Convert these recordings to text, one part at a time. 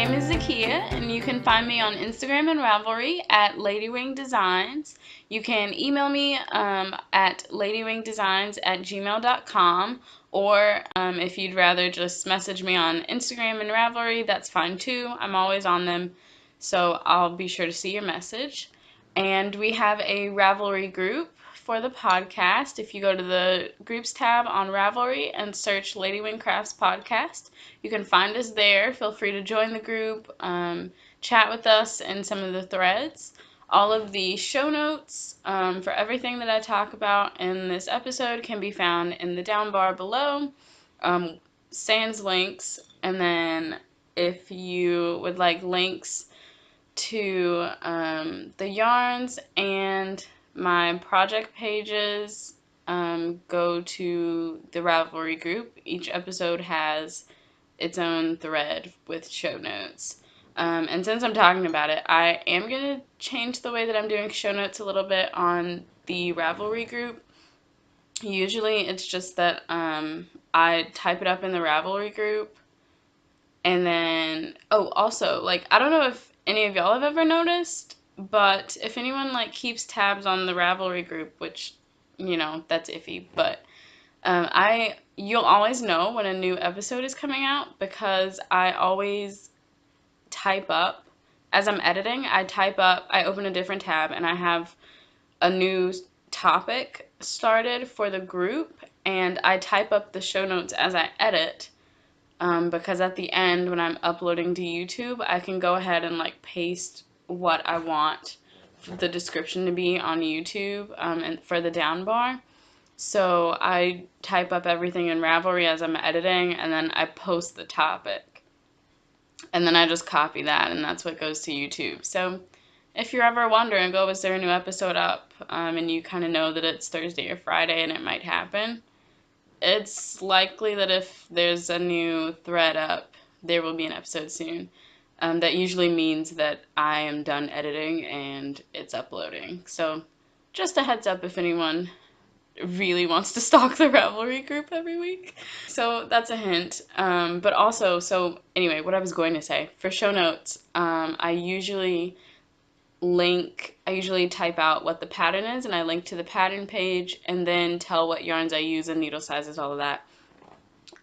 name is Zakia, and you can find me on Instagram and Ravelry at Ladywing Designs. You can email me at ladywingdesigns@gmail.com, or if you'd rather just message me on Instagram and Ravelry, that's fine too. I'm always on them, so I'll be sure to see your message. And we have a Ravelry group for the podcast. If you go to the groups tab on Ravelry and search Ladywing Crafts Podcast, you can find us there. Feel free to join the group, chat with us in some of the threads. All of the show notes for everything that I talk about in this episode can be found in the down bar below, sans links. And then if you would like links to the yarns and my project pages, go to the Ravelry group. Each episode has its own thread with show notes. And since I'm talking about it, I am going to change the way that I'm doing show notes a little bit on the Ravelry group. Usually it's just that I type it up in the Ravelry group, and then, oh, also, like, I don't know if any of y'all have ever noticed, but if anyone, like, keeps tabs on the Ravelry group, which, you know, that's iffy, but you'll always know when a new episode is coming out, because I always type up, as I'm editing, I open a different tab, and I have a new topic started for the group, and I type up the show notes as I edit, because at the end, when I'm uploading to YouTube, I can go ahead and, like, paste what I want the description to be on YouTube, and for the down bar. So I type up everything in Ravelry as I'm editing, and then I post the topic. And then I just copy that, and that's what goes to YouTube. So if you're ever wondering, oh, is there a new episode up, and you kind of know that it's Thursday or Friday and it might happen, it's likely that if there's a new thread up, there will be an episode soon. That usually means that I am done editing and it's uploading. So just a heads up if anyone really wants to stalk the Ravelry group every week. So that's a hint. But also, so anyway, what I was going to say, for show notes, I usually type out what the pattern is, and I link to the pattern page, and then tell what yarns I use and needle sizes, all of that.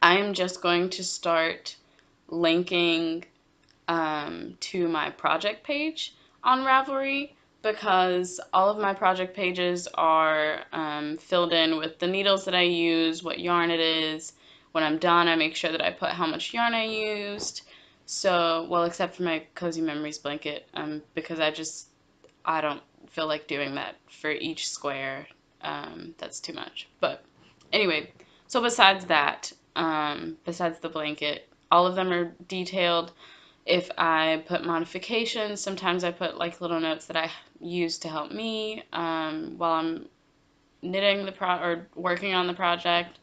I'm just going to start linking to my project page on Ravelry, because all of my project pages are filled in with the needles that I use, what yarn it is. When I'm done, I make sure that I put how much yarn I used. So, well, except for my Cozy Memories blanket, because I don't feel like doing that for each square. That's too much. But anyway, so besides that, besides the blanket, all of them are detailed. If I put modifications, sometimes I put like little notes that I use to help me while I'm knitting or working on the project.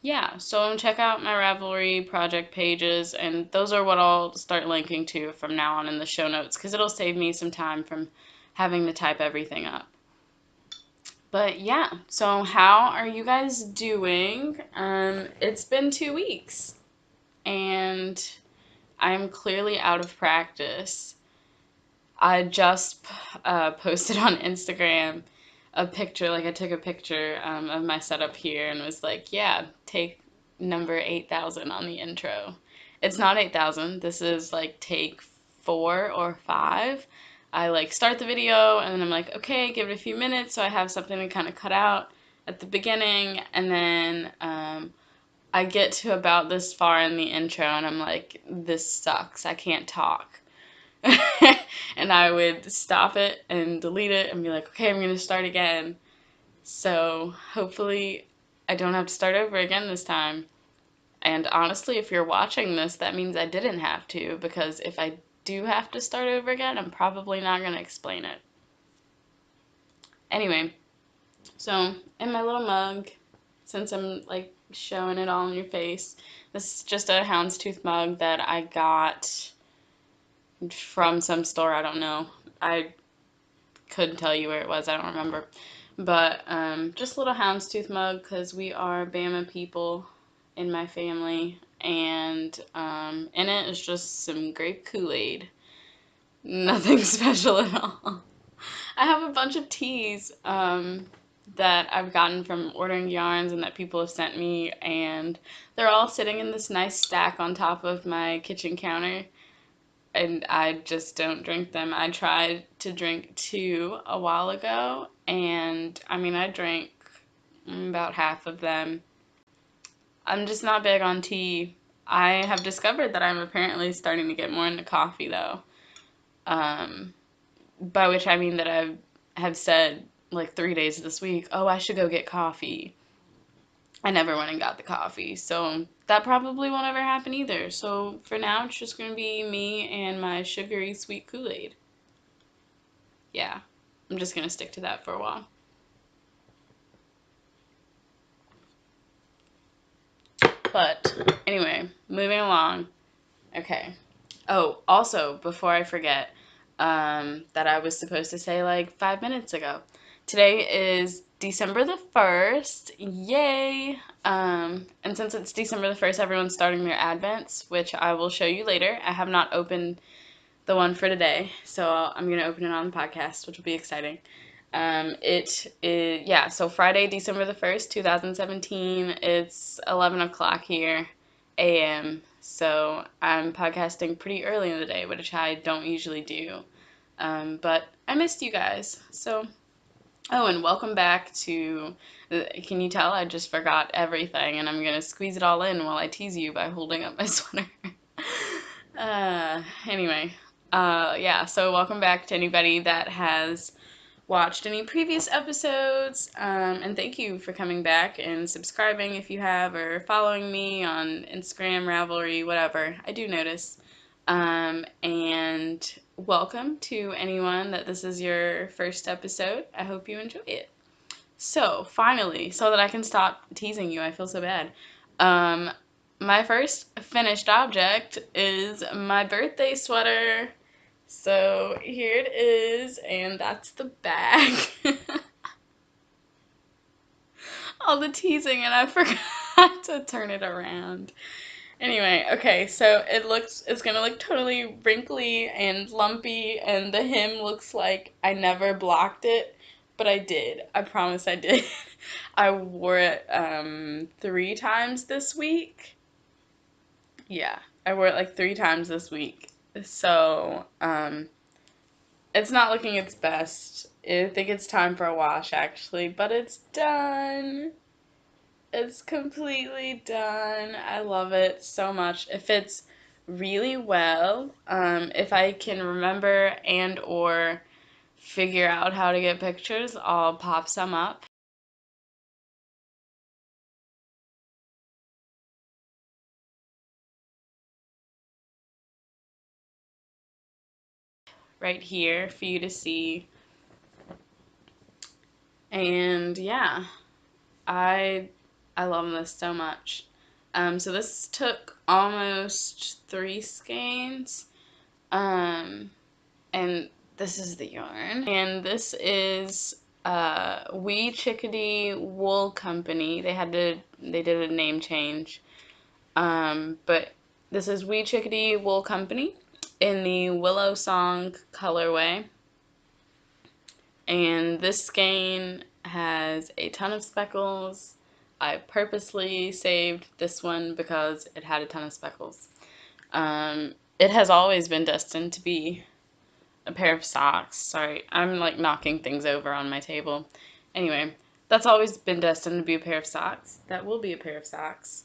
Yeah, so check out my Ravelry project pages, and those are what I'll start linking to from now on in the show notes, because it'll save me some time from having to type everything up. But yeah, so how are you guys doing? It's been 2 weeks, and I'm clearly out of practice. I just posted on Instagram a picture, like I took a picture of my setup here and was like, yeah, take number 8,000 on the intro. It's not 8,000. This is like take 4 or 5. I like start the video and then I'm like, okay, give it a few minutes so I have something to kind of cut out at the beginning, and then I get to about this far in the intro and I'm like, this sucks, I can't talk. And I would stop it and delete it and be like, okay, I'm going to start again. So hopefully I don't have to start over again this time. And honestly, if you're watching this, that means I didn't have to, because if I do have to start over again, I'm probably not going to explain it. Anyway, so in my little mug, since I'm like showing it all in your face, this is just a houndstooth mug that I got from some store, I don't know. I couldn't tell you where it was, I don't remember. But just a little houndstooth mug, because we are Bama people in my family, and in it is just some grape Kool-Aid. Nothing special at all. I have a bunch of teas that I've gotten from ordering yarns and that people have sent me, and they're all sitting in this nice stack on top of my kitchen counter, and I just don't drink them. I tried to drink 2 a while ago, and I mean, I drank about half of them. I'm just not big on tea. I have discovered that I'm apparently starting to get more into coffee, though. By which I mean that I have said like 3 days this week, oh, I should go get coffee. I never went and got the coffee, so that probably won't ever happen either. So for now, it's just going to be me and my sugary sweet Kool-Aid. Yeah, I'm just going to stick to that for a while. But anyway, moving along. Okay. Oh, also, before I forget, that I was supposed to say like 5 minutes ago. Today is December the 1st. Yay! And since it's December the 1st, everyone's starting their Advents, which I will show you later. I have not opened the one for today, so I'm going to open it on the podcast, which will be exciting. It is, yeah, so Friday, December the 1st, 2017, it's 11 o'clock here, a.m., so I'm podcasting pretty early in the day, which I don't usually do, but I missed you guys, so, oh, and welcome back to, can you tell I just forgot everything, and I'm going to squeeze it all in while I tease you by holding up my sweater. Anyway, yeah, so welcome back to anybody that has watched any previous episodes, and thank you for coming back and subscribing if you have, or following me on Instagram, Ravelry, whatever. I do notice. And welcome to anyone that this is your first episode. I hope you enjoy it. So, finally, so that I can stop teasing you, I feel so bad. My first finished object is my birthday sweater. So here it is, and that's the bag. All the teasing, and I forgot to turn it around. Anyway, okay, so it's gonna look totally wrinkly and lumpy, and the hem looks like I never blocked it, but I did. I promise I did. I wore it 3 times this week. Yeah, I wore it like 3 times this week. So, it's not looking its best. I think it's time for a wash, actually, but it's done. It's completely done. I love it so much. It fits really well. If I can remember and or figure out how to get pictures, I'll pop some up. Right here for you to see. And yeah, I love this so much. So this took almost 3 skeins. And this is the yarn. And this is Wee Chickadee Wool Company. They did a name change. But this is Wee Chickadee Wool Company in the Willow Song colorway. And this skein has a ton of speckles. I purposely saved this one because it had a ton of speckles. It has always been destined to be a pair of socks. Sorry, I'm like knocking things over on my table. Anyway, that's always been destined to be a pair of socks. That will be a pair of socks.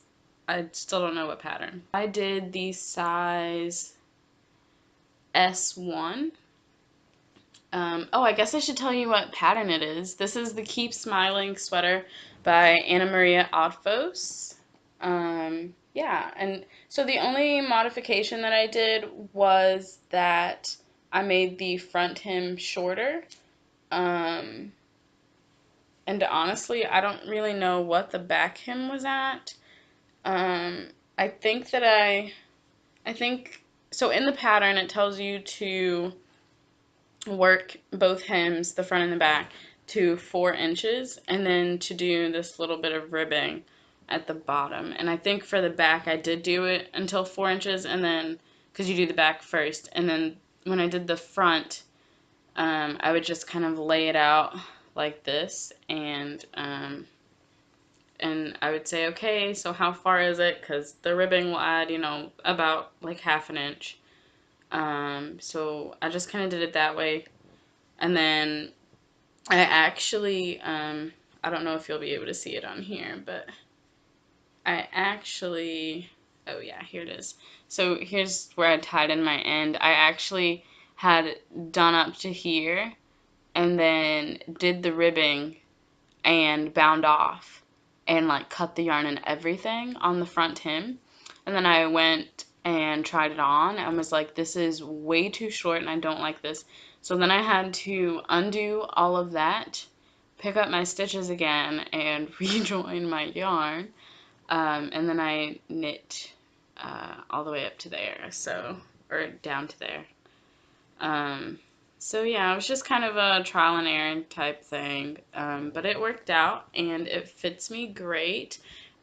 I still don't know what pattern. I did the size S1. Oh, I guess I should tell you what pattern it is. This is the Keep Smiling sweater by Anna Maria Oddfos. Yeah, and so the only modification that I did was that I made the front hem shorter. And honestly, I don't really know what the back hem was at. I think so in the pattern it tells you to work both hems, the front and the back, to 4 inches, and then to do this little bit of ribbing at the bottom. And I think for the back I did do it until 4 inches, and then, because you do the back first, and then when I did the front, I would just kind of lay it out like this, and I would say, okay, so how far is it? Because the ribbing will add, you know, about like ½ an inch. So I just kind of did it that way. And then I actually, I don't know if you'll be able to see it on here, but I actually, oh yeah, here it is. So here's where I tied in my end. I actually had done up to here and then did the ribbing and bound off and like cut the yarn and everything on the front hem. And then I went and tried it on and was like, this is way too short and I don't like this. So then I had to undo all of that, pick up my stitches again, and rejoin my yarn. And then I knit all the way up to there, so, or down to there. So yeah, it was just kind of a trial and error type thing, but it worked out and it fits me great.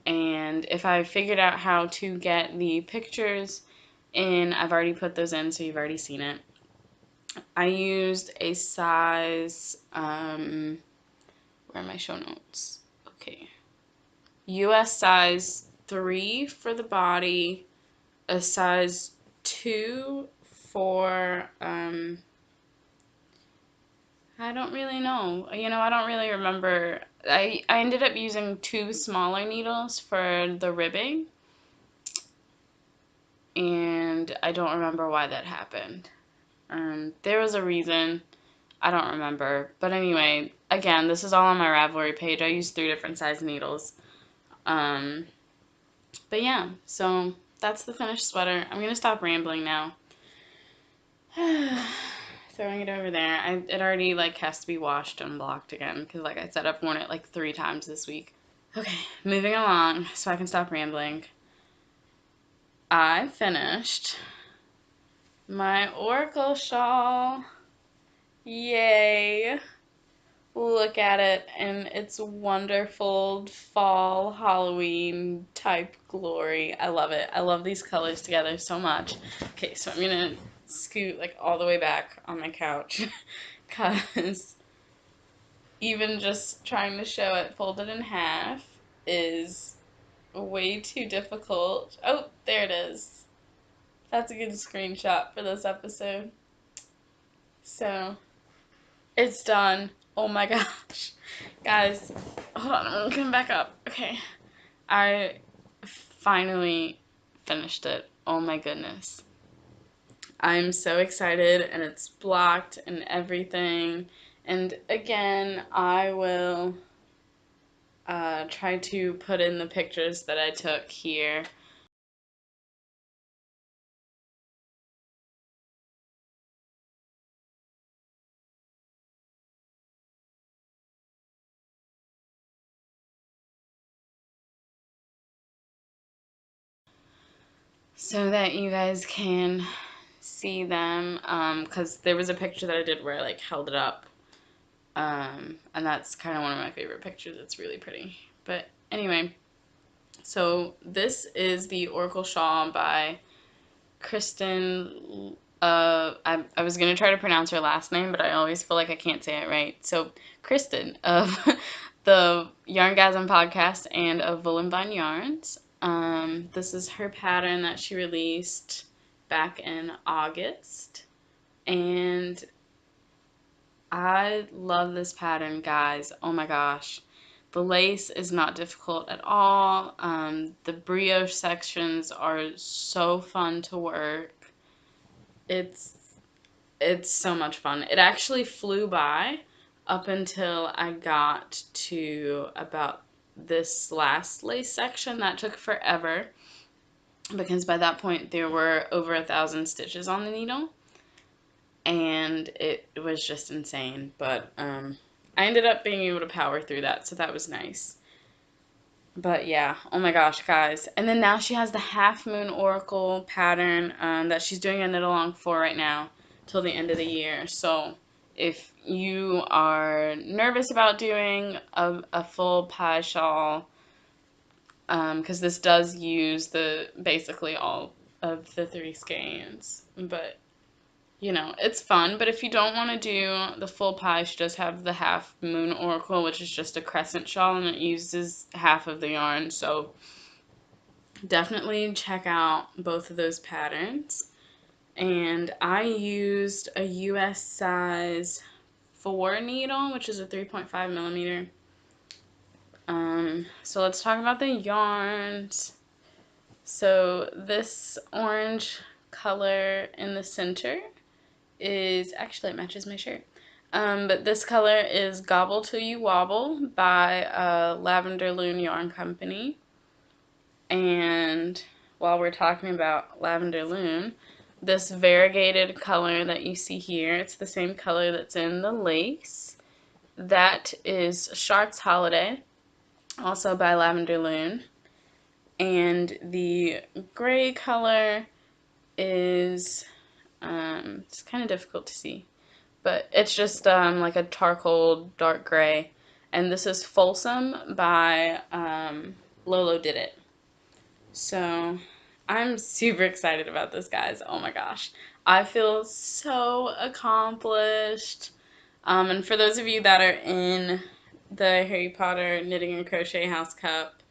And if I figured out how to get the pictures in, I've already put those in, so you've already seen it. I used a size, where are my show notes? Okay. US size 3 for the body, a size 2 for, I don't really know. You know, I don't really remember. I ended up using 2 smaller needles for the ribbing, and I don't remember why that happened. There was a reason. I don't remember. But anyway, again, this is all on my Ravelry page. I used 3 different size needles. But yeah, so that's the finished sweater. I'm going to stop rambling now. Throwing it over there. It already like has to be washed and blocked again because like I said, I've worn it like 3 times this week. Okay, moving along so I can stop rambling. I finished my Oracle shawl. Yay! Look at it and its wonderful fall Halloween type glory. I love it. I love these colors together so much. Okay, so I'm gonna scoot like all the way back on my couch because even just trying to show it folded in half is way too difficult. Oh, there it is. That's a good screenshot for this episode. So, it's done. Oh my gosh. Guys, hold on, I'm gonna come back up. Okay. I finally finished it. Oh my goodness. I'm so excited, and it's blocked and everything. And again, I will try to put in the pictures that I took here. So that you guys can see them, because there was a picture that I did where I like held it up, and that's kind of one of my favorite pictures. It's really pretty. But anyway, so this is the Oracle Shawl by Kristen. I was gonna try to pronounce her last name, but I always feel like I can't say it right. So Kristen of the Yarngasm podcast and of Woolen Yarns. This is her pattern that she released back in August, and I love this pattern, guys. Oh my gosh. The lace is not difficult at all. The brioche sections are so fun to work. It's so much fun. It actually flew by up until I got to about this last lace section. That took forever because by that point there were over 1,000 stitches on the needle, and it was just insane. But I ended up being able to power through that, so that was nice. But yeah, oh my gosh, guys. And then now she has the Half Moon Oracle pattern that she's doing a knit along for right now till the end of the year. So if you are nervous about doing a full pie shawl, because this does use basically all of the 3 skeins, but you know, it's fun. But if you don't want to do the full pie, she does have the half moon oracle, which is just a crescent shawl, and it uses half of the yarn. So definitely check out both of those patterns. And I used a US size 4 needle, which is a 3.5 millimeter. So let's talk about the yarns. So this orange color in the center is, actually it matches my shirt. But this color is Gobble Till You Wobble by Lavender Loom Yarn Company. And while we're talking about Lavender Loom, this variegated color that you see here, it's the same color that's in the lace. That is Shark's Holiday, also by Lavender Loom. And the gray color is, it's kind of difficult to see, but it's just like a charcoal dark gray. And this is Folsom by Lolo Did It. So I'm super excited about this, guys. Oh my gosh. I feel so accomplished. And for those of you that are in the Harry Potter Knitting and Crochet House Cup,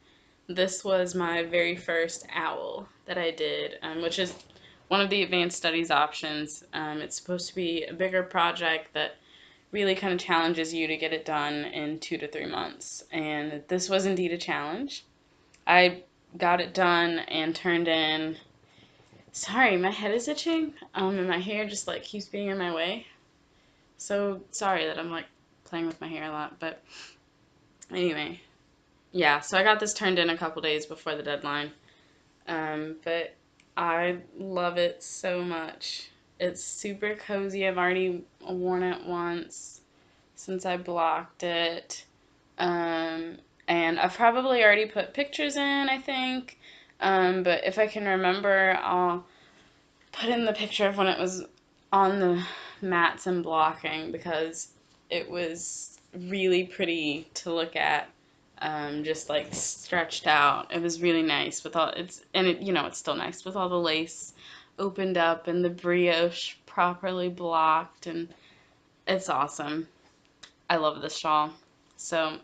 this was my very first owl that I did, which is one of the advanced studies options. It's supposed to be a bigger project that really kind of challenges you to get it done in 2 to 3 months. And this was indeed a challenge. I got it done and turned in. Sorry, my head is itching, and my hair just like keeps being in my way. So sorry that I'm like playing with my hair a lot, but anyway, yeah. So I got this turned in a couple days before the deadline, but I love it so much. It's super cozy. I've already worn it once since I blocked it. And I've probably already put pictures in, I think. But if I can remember, I'll put in the picture of when it was on the mats and blocking, because it was really pretty to look at, just like stretched out. It was really nice with all it's still nice with all the lace opened up and the brioche properly blocked, and it's awesome. I love this shawl. So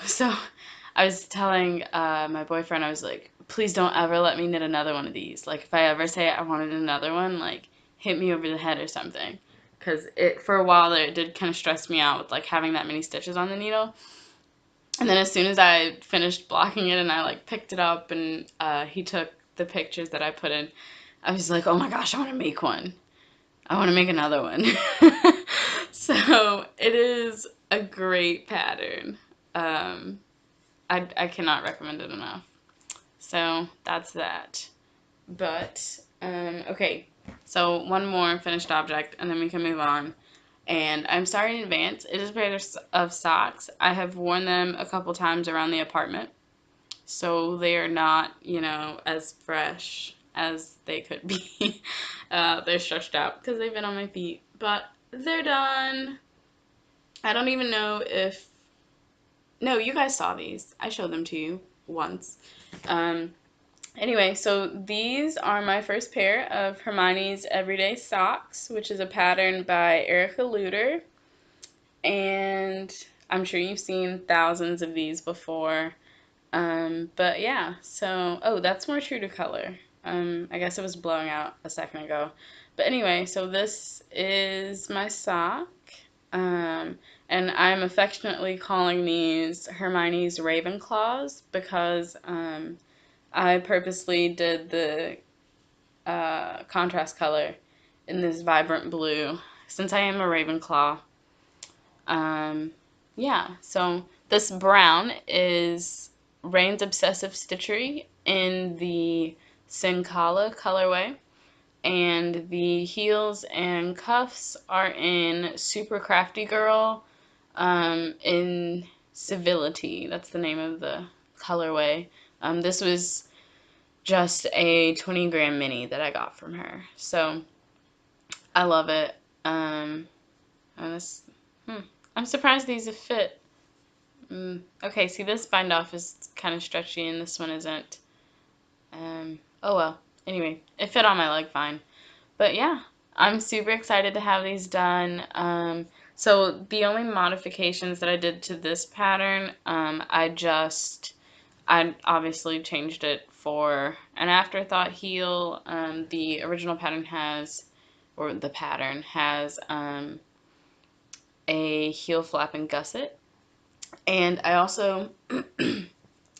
so I was telling my boyfriend, I was like, please don't ever let me knit another one of these. Like, if I ever say I wanted another one, like, hit me over the head or something. Because for a while there, it did kind of stress me out with, like, having that many stitches on the needle. And then as soon as I finished blocking it and I, like, picked it up and he took the pictures that I put in, I was like, oh my gosh, I want to make one. I want to make another one. So it is a great pattern. I cannot recommend it enough. So that's that. But, okay, so one more finished object and then we can move on. And I'm sorry in advance, it is a pair of socks. I have worn them a couple times around the apartment, so they are not, as fresh as they could be. They're stretched out because they've been on my feet, but they're done. I don't even know if, no, you guys saw these. I showed them to you once. Anyway, so these are my first pair of Hermione's Everyday Socks, which is a pattern by Erica Luter. And I'm sure you've seen thousands of these before. But yeah, so, oh, that's more true to color. I guess it was blowing out a second ago. But anyway, so this is my sock. And I'm affectionately calling these Hermione's Ravenclaws because, I purposely did the contrast color in this vibrant blue since I am a Ravenclaw. Yeah, so this brown is Rain's Obsessive Stitchery in the Sincala colorway, and the heels and cuffs are in Super Crafty Girl in Civility. That's the name of the colorway. This was just a 20-gram mini that I got from her. So I love it. I'm surprised these have fit. Okay, see, this bind off is kind of stretchy and this one isn't. Oh well. Anyway, it fit on my leg fine. But yeah, I'm super excited to have these done. So the only modifications that I did to this pattern, I obviously changed it for an afterthought heel. The original pattern has, or the pattern has, a heel flap and gusset. And I also,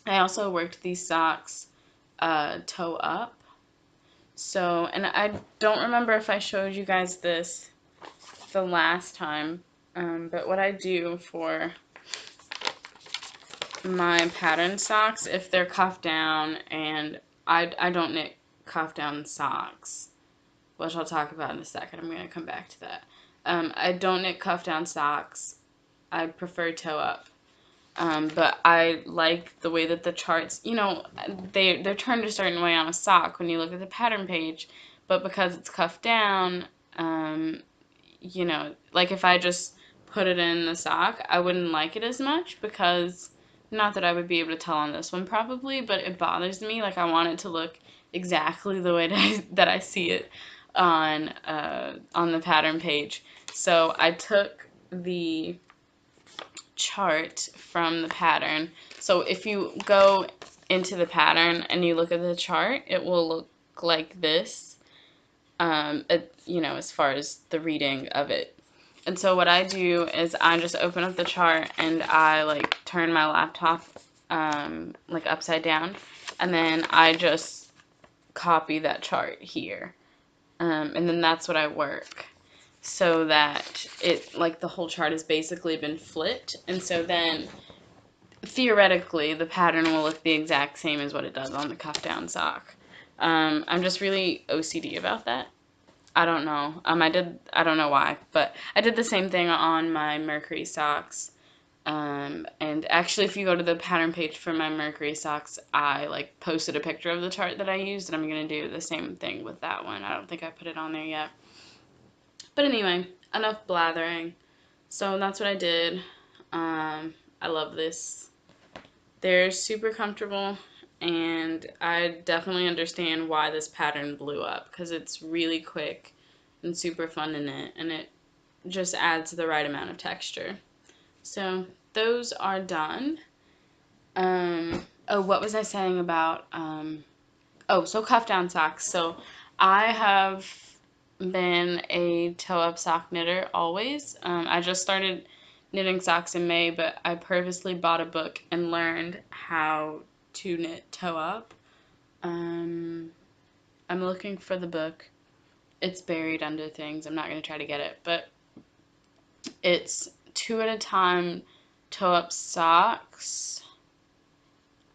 I also worked these socks toe up. So, and I don't remember if I showed you guys this the last time, but what I do for my pattern socks, if they're cuffed down, and I don't knit cuff down socks, which I'll talk about in a second. I'm going to come back to that. I don't knit cuff down socks. I prefer toe up. But I like the way that the charts, you know, they're turned a certain way on a sock when you look at the pattern page, but because it's cuffed down, you know, like if I just put it in the sock, I wouldn't like it as much because, not that I would be able to tell on this one probably, but it bothers me. Like I want it to look exactly the way that I see it on the pattern page. So I took the chart from the pattern. So if you go into the pattern and you look at the chart, it will look like this, you know, as far as the reading of it. And so what I do is I just open up the chart and I like turn my laptop like upside down, and then I just copy that chart here, and then that's what I work, so that it, like, the whole chart has basically been flipped, and so then theoretically the pattern will look the exact same as what it does on the cuff down sock. I'm just really OCD about that. I don't know. I don't know why, but I did the same thing on my Mercury socks. And actually, if you go to the pattern page for my Mercury socks, I like posted a picture of the chart that I used, and I'm going to do the same thing with that one. I don't think I put it on there yet. But anyway, enough blathering. So that's what I did. I love this. They're super comfortable, and I definitely understand why this pattern blew up, because it's really quick and super fun to knit, and it just adds the right amount of texture. So those are done. Oh, what was I saying about, oh, so cuff down socks. So I have been a toe up sock knitter always. I just started knitting socks in May, but I purposely bought a book and learned how to knit toe up. I'm looking for the book. It's buried under things. I'm not going to try to get it, but it's 2 at a time toe up socks,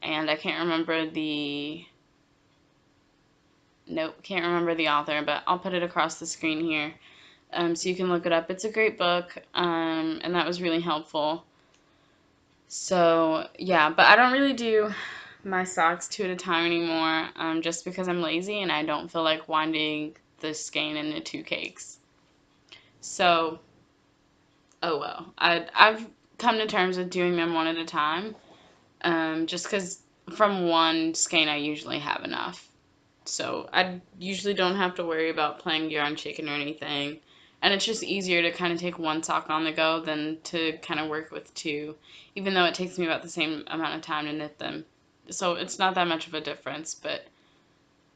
and I can't remember the, nope, can't remember the author, but I'll put it across the screen here, so you can look it up. It's a great book, and that was really helpful. So yeah, but I don't really do my socks 2 at a time anymore, just because I'm lazy and I don't feel like winding the skein into 2 cakes. So oh well, I've come to terms with doing them 1 at a time, just because from 1 skein I usually have enough. So I usually don't have to worry about playing yarn chicken or anything, and it's just easier to kind of take 1 sock on the go than to kind of work with 2, even though it takes me about the same amount of time to knit them. So it's not that much of a difference, but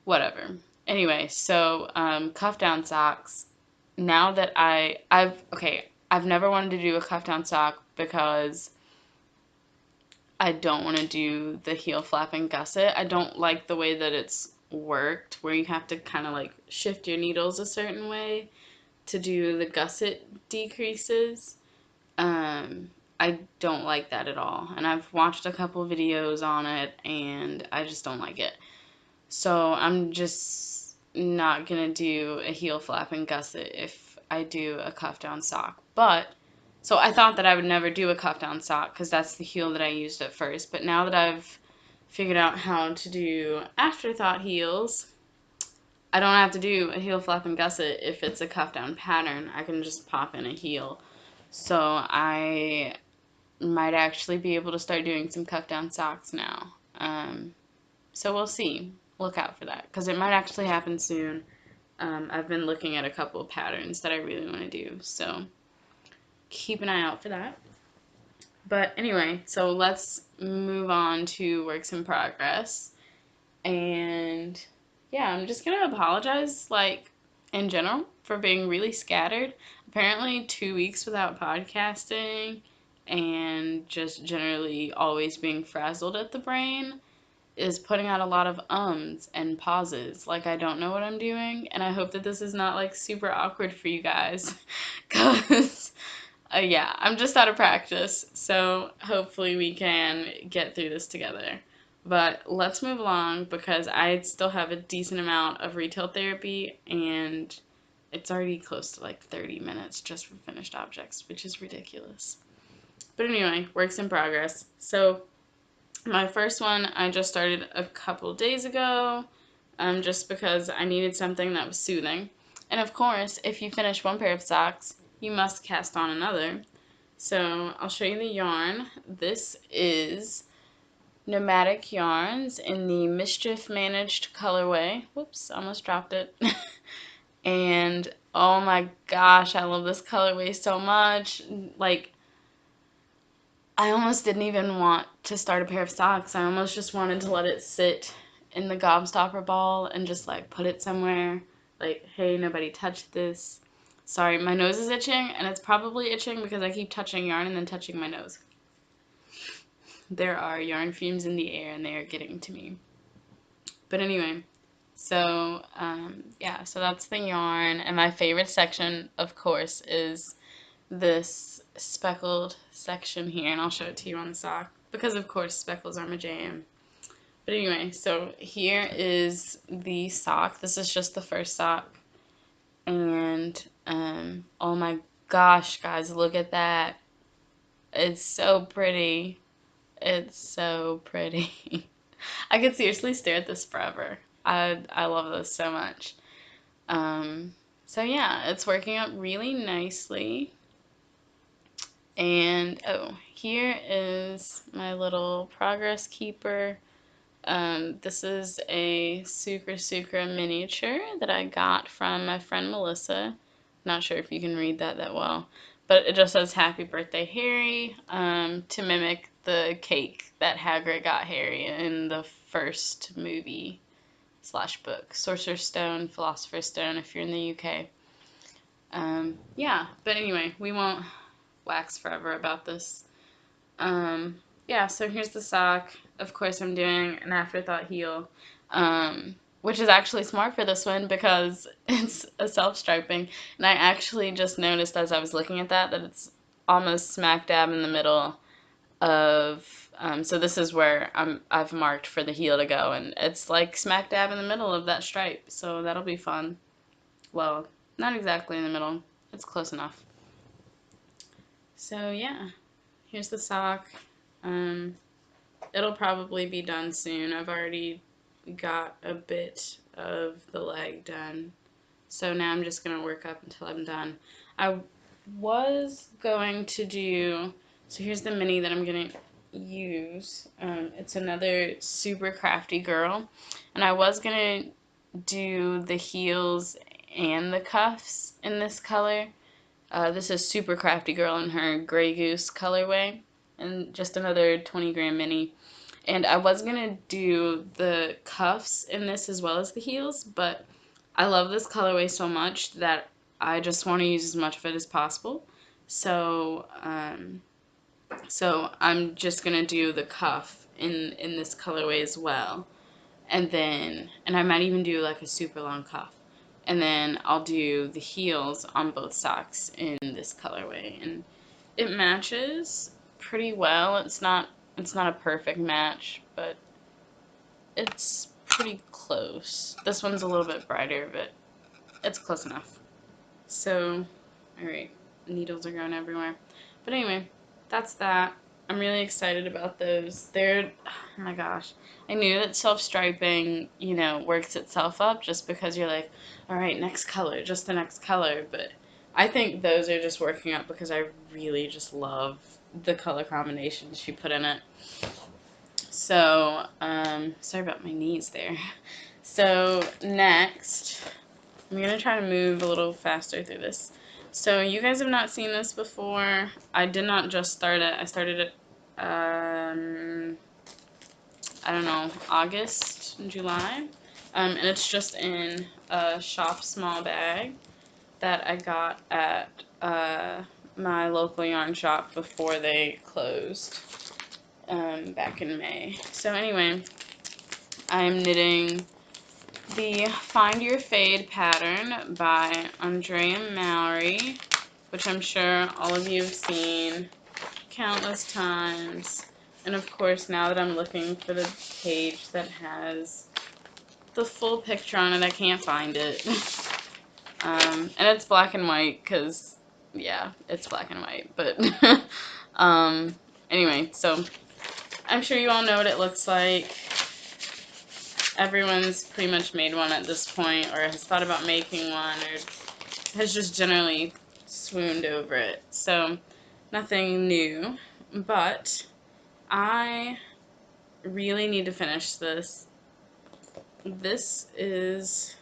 whatever. Anyway, so cuff down socks. Now that I've never wanted to do a cuff down sock because I don't want to do the heel flap and gusset. I don't like the way that it's worked, where you have to kind of like shift your needles a certain way to do the gusset decreases. I don't like that at all, and I've watched a couple videos on it and I just don't like it. So I'm just not gonna do a heel flap and gusset if I do a cuff down sock. But so I thought that I would never do a cuff down sock because that's the heel that I used at first, but now that I've figured out how to do afterthought heels, I don't have to do a heel flap and gusset if it's a cuff down pattern. I can just pop in a heel. So I might actually be able to start doing some cuff down socks now. So we'll see. Look out for that, because it might actually happen soon. I've been looking at a couple of patterns that I really want to do, so keep an eye out for that. But anyway, so let's move on to works in progress. And yeah, I'm just gonna apologize, like, in general, for being really scattered. Apparently 2 weeks without podcasting and just generally always being frazzled at the brain is putting out a lot of ums and pauses, like I don't know what I'm doing, and I hope that this is not like super awkward for you guys, because yeah, I'm just out of practice, so hopefully we can get through this together. But let's move along, because I still have a decent amount of retail therapy, and it's already close to like 30 minutes just for finished objects, which is ridiculous. But anyway, works in progress. So my first one I just started a couple days ago, just because I needed something that was soothing. And of course, if you finish one pair of socks, you must cast on another. So I'll show you the yarn. This is Nomadic Yarns in the Mischief Managed colorway. Whoops, almost dropped it. And oh my gosh, I love this colorway so much. Like, I almost didn't even want to start a pair of socks. I almost just wanted to let it sit in the gobstopper ball and just like put it somewhere. Like, hey, nobody touched this. Sorry, my nose is itching, and it's probably itching because I keep touching yarn and then touching my nose. There are yarn fumes in the air, and they are getting to me. But anyway, so yeah, so that's the yarn. And my favorite section, of course, is this speckled section here, and I'll show it to you on the sock, because of course speckles are my jam. But anyway, so here is the sock. This is just the first sock, and oh my gosh, guys, look at that. It's so pretty. It's so pretty. I could seriously stare at this forever. I love this so much. So yeah, it's working out really nicely. And oh, here is my little progress keeper. This is a Sucra miniature that I got from my friend Melissa. Not sure if you can read that well, but it just says Happy Birthday Harry, to mimic the cake that Hagrid got Harry in the first movie / book, Sorcerer's Stone, Philosopher's Stone, if you're in the UK. Yeah, but anyway, we won't wax forever about this. Yeah, so here's the sock. Of course, I'm doing an afterthought heel, which is actually smart for this one because it's a self-striping, and I actually just noticed as I was looking at that it's almost smack dab in the middle of, so this is where I've marked for the heel to go, and it's like smack dab in the middle of that stripe, so that'll be fun. Well, not exactly in the middle, it's close enough. So yeah, here's the sock. It'll probably be done soon. I've already got a bit of the leg done, so now I'm just gonna work up until I'm done. I was going to do, so here's the mini that I'm gonna use. It's another super crafty girl, and I was gonna do the heels and the cuffs in this color. This is super crafty girl in her Grey Goose colorway, and just another 20 gram mini. And I was gonna do the cuffs in this as well as the heels, but I love this colorway so much that I just want to use as much of it as possible. So I'm just gonna do the cuff in this colorway as well, and I might even do like a super long cuff, and then I'll do the heels on both socks in this colorway, and it matches pretty well. It's not a perfect match, but it's pretty close. This one's a little bit brighter, but it's close enough. So, alright, needles are going everywhere. But anyway, that's that. I'm really excited about those. They're, oh my gosh, I knew that self-striping, works itself up just because you're like, alright, next color, just the next color, but I think those are just working out because I really just love the color combinations she put in it. So, sorry about my knees there. So next, I'm going to try to move a little faster through this. So you guys have not seen this before. I did not just start it. I started it, I don't know, August, July. And it's just in a shop small bag that I got at my local yarn shop before they closed back in May. So anyway, I'm knitting the Find Your Fade pattern by Andrea Mowry, which I'm sure all of you have seen countless times. And of course, now that I'm looking for the page that has the full picture on it, I can't find it. And it's black and white because, yeah, it's black and white. But anyway, so I'm sure you all know what it looks like. Everyone's pretty much made one at this point, or has thought about making one, or has just generally swooned over it. So nothing new, but I really need to finish this. This is,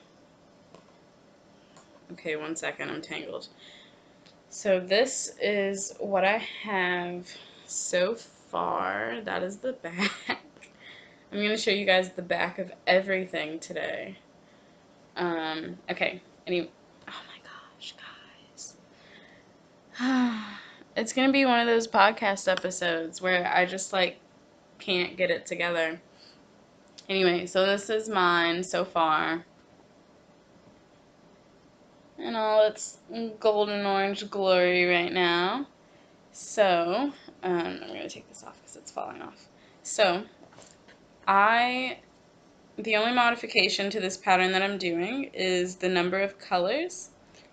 okay, one second, I'm tangled. So this is what I have so far. That is the back. I'm going to show you guys the back of everything today. Okay, oh my gosh, guys. It's going to be one of those podcast episodes where I just, like, can't get it together. Anyway, so this is mine so far. And all its golden orange glory right now. So, I'm going to take this off because it's falling off. So, the only modification to this pattern that I'm doing is the number of colors.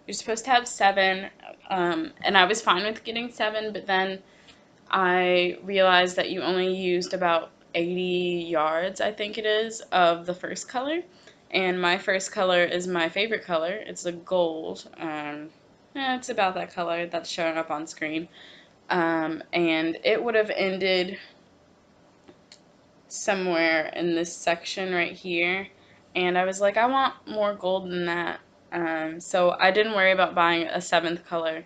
You're supposed to have 7, and I was fine with getting 7, but then I realized that you only used about 80 yards, I think it is, of the first color. And my first color is my favorite color. It's a gold. It's about that color that's showing up on screen. And it would have ended somewhere in this section right here, and I was like, I want more gold than that, so I didn't worry about buying a 7th color,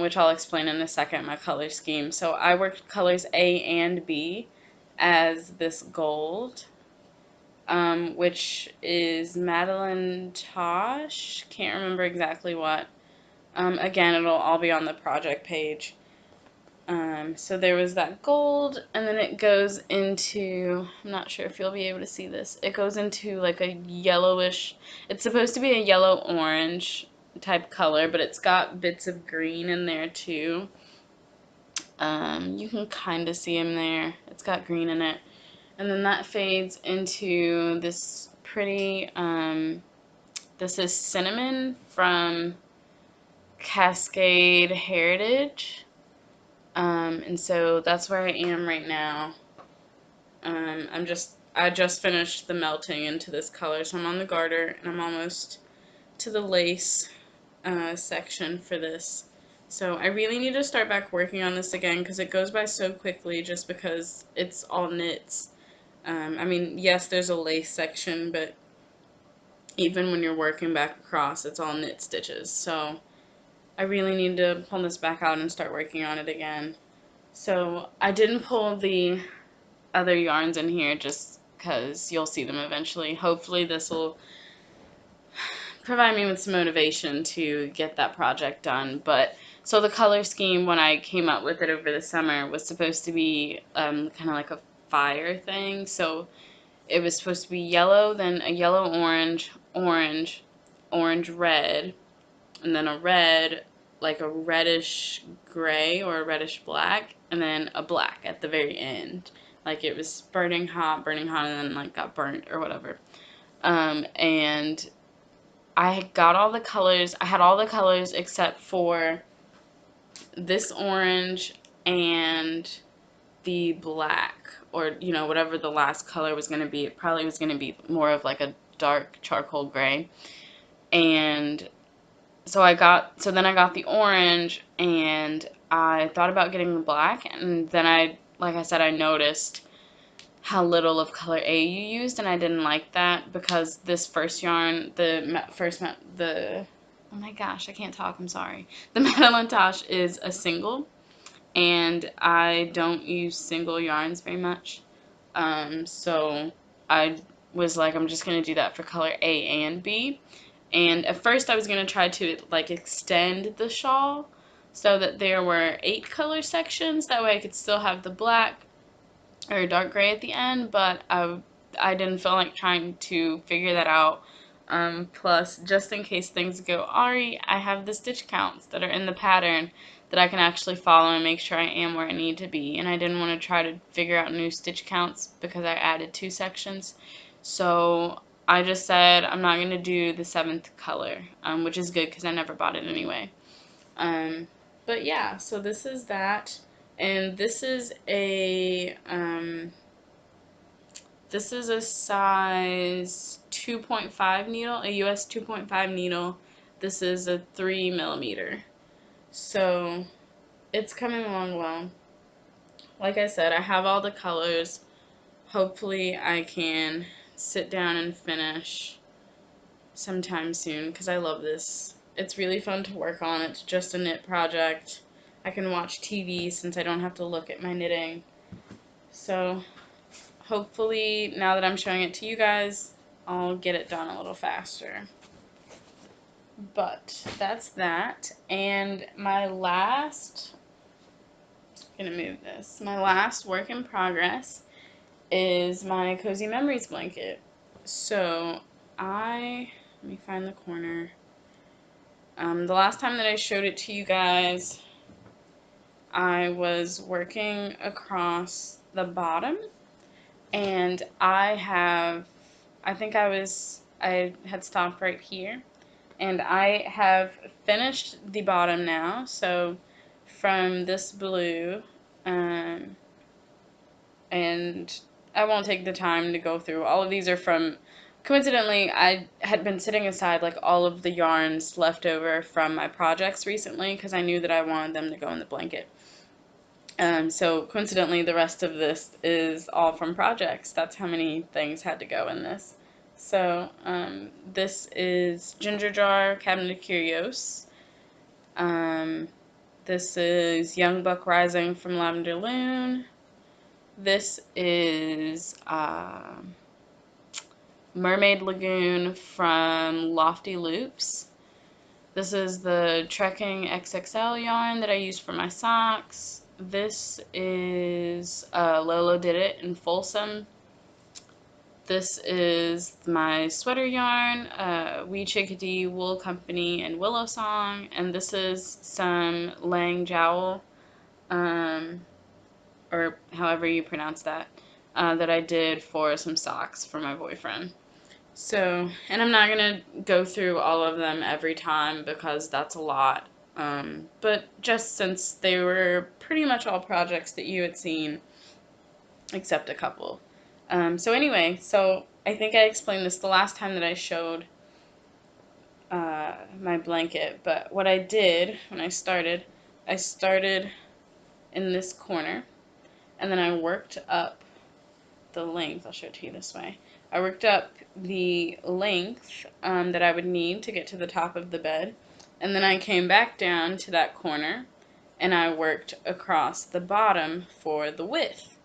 which I'll explain in a second, my color scheme. So I worked colors A and B as this gold, which is Madeline Tosh, can't remember exactly what. Again, it'll all be on the project page. So there was that gold, and then it goes into, I'm not sure if you'll be able to see this, it goes into like a yellowish, it's supposed to be a yellow-orange type color, but it's got bits of green in there too. You can kind of see them there, it's got green in it. And then that fades into this pretty, this is Cinnamon from Cascade Heritage. And so that's where I am right now. I just finished the melting into this color, so I'm on the garter, and I'm almost to the lace section for this. So I really need to start back working on this again, because it goes by so quickly just because it's all knits. I mean, yes, there's a lace section, but even when you're working back across, it's all knit stitches. So I really need to pull this back out and start working on it again. So I didn't pull the other yarns in here just because you'll see them eventually. Hopefully this will provide me with some motivation to get that project done. But so the color scheme when I came up with it over the summer was supposed to be kind of like a fire thing. So it was supposed to be yellow, then a yellow-orange, orange, orange-red, and then a red, like a reddish gray or a reddish black, and then a black at the very end. Like it was burning hot, and then like got burnt or whatever. And I got all the colors. I had all the colors except for this orange and the black, or you know, whatever the last color was going to be. It probably was going to be more of like a dark charcoal gray. And so then I got the orange, and I thought about getting the black, and then like I said, I noticed how little of color A you used, and I didn't like that because this first yarn, oh my gosh, I can't talk, I'm sorry. The Madelinetosh is a single, and I don't use single yarns very much. So I was like, I'm just going to do that for color A and B. And at first I was going to try to like extend the shawl so that there were 8 color sections. That way I could still have the black or dark gray at the end, but I didn't feel like trying to figure that out. Plus, just in case things go awry, I have the stitch counts that are in the pattern that I can actually follow and make sure I am where I need to be. And I didn't want to try to figure out new stitch counts because I added 2 sections. So I just said I'm not going to do the 7th color, which is good because I never bought it anyway. But yeah, so this is that. And this is a size 2.5 needle, a US 2.5 needle. This is a 3mm. So it's coming along well. Like I said, I have all the colors. Hopefully I can sit down and finish sometime soon because I love this. It's really fun to work on. It's just a knit project. I can watch TV since I don't have to look at my knitting. So hopefully now that I'm showing it to you guys, I'll get it done a little faster. But that's that. And my last work in progress is my Cozy Memories blanket. So let me find the corner. The last time that I showed it to you guys, I was working across the bottom, and I had stopped right here, and I have finished the bottom now. So from this blue, and I won't take the time to go through. All of these are from, coincidentally, I had been setting aside like all of the yarns left over from my projects recently because I knew that I wanted them to go in the blanket. So coincidentally, the rest of this is all from projects. That's how many things had to go in this. So this is Ginger Jar, Cabinet of Curios. This is Young Buck Rising from Lavender Loon. This is Mermaid Lagoon from Lofty Loops. This is the Trekking XXL yarn that I use for my socks. This is Lolo Did It in Folsom. This is my sweater yarn, Wee Chickadee Wool Company and Willow Song. And this is some Lang Jowl, or however you pronounce that, that I did for some socks for my boyfriend. So, and I'm not going to go through all of them every time because that's a lot. But just since they were pretty much all projects that you had seen, except a couple. So anyway, so I think I explained this the last time that I showed my blanket, but what I did when I started in this corner, and then I worked up the length. I'll show it to you this way. I worked up the length that I would need to get to the top of the bed, and then I came back down to that corner and I worked across the bottom for the width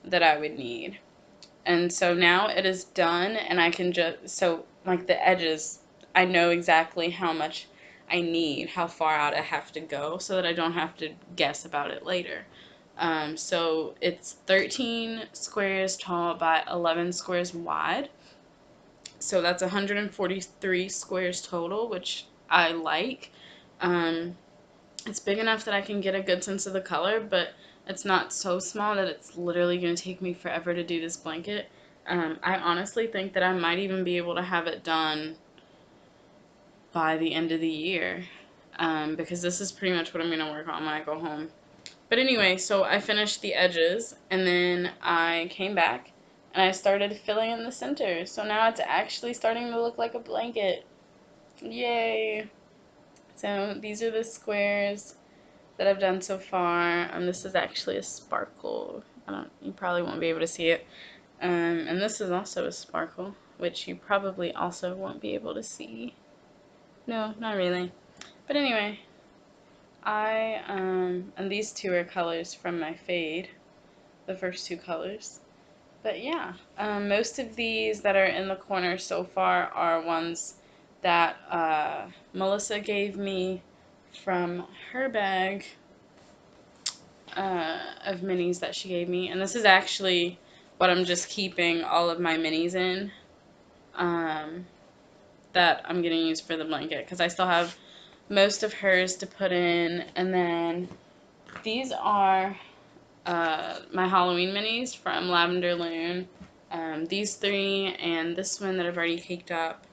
that I would need. And so now it is done, and I can so like the edges, I know exactly how much I need, how far out I have to go, so that I don't have to guess about it later. So it's 13 squares tall by 11 squares wide. So that's 143 squares total, which I like. It's big enough that I can get a good sense of the color, but it's not so small that it's literally going to take me forever to do this blanket. I honestly think that I might even be able to have it done by the end of the year, because this is pretty much what I'm going to work on when I go home. But anyway, so I finished the edges, and then I came back and I started filling in the center. So now it's actually starting to look like a blanket. Yay! So these are the squares that I've done so far. This is actually a sparkle. You probably won't be able to see it. And this is also a sparkle, which you probably also won't be able to see. No, not really. But anyway, and these two are colors from my fade, the first two colors. But yeah, most of these that are in the corner so far are ones that Melissa gave me from her bag of minis that she gave me. And this is actually what I'm just keeping all of my minis in, that I'm going to use for the blanket, because I still have most of hers to put in. And then these are my Halloween minis from Lavender Loon. These three and this one that I've already caked up,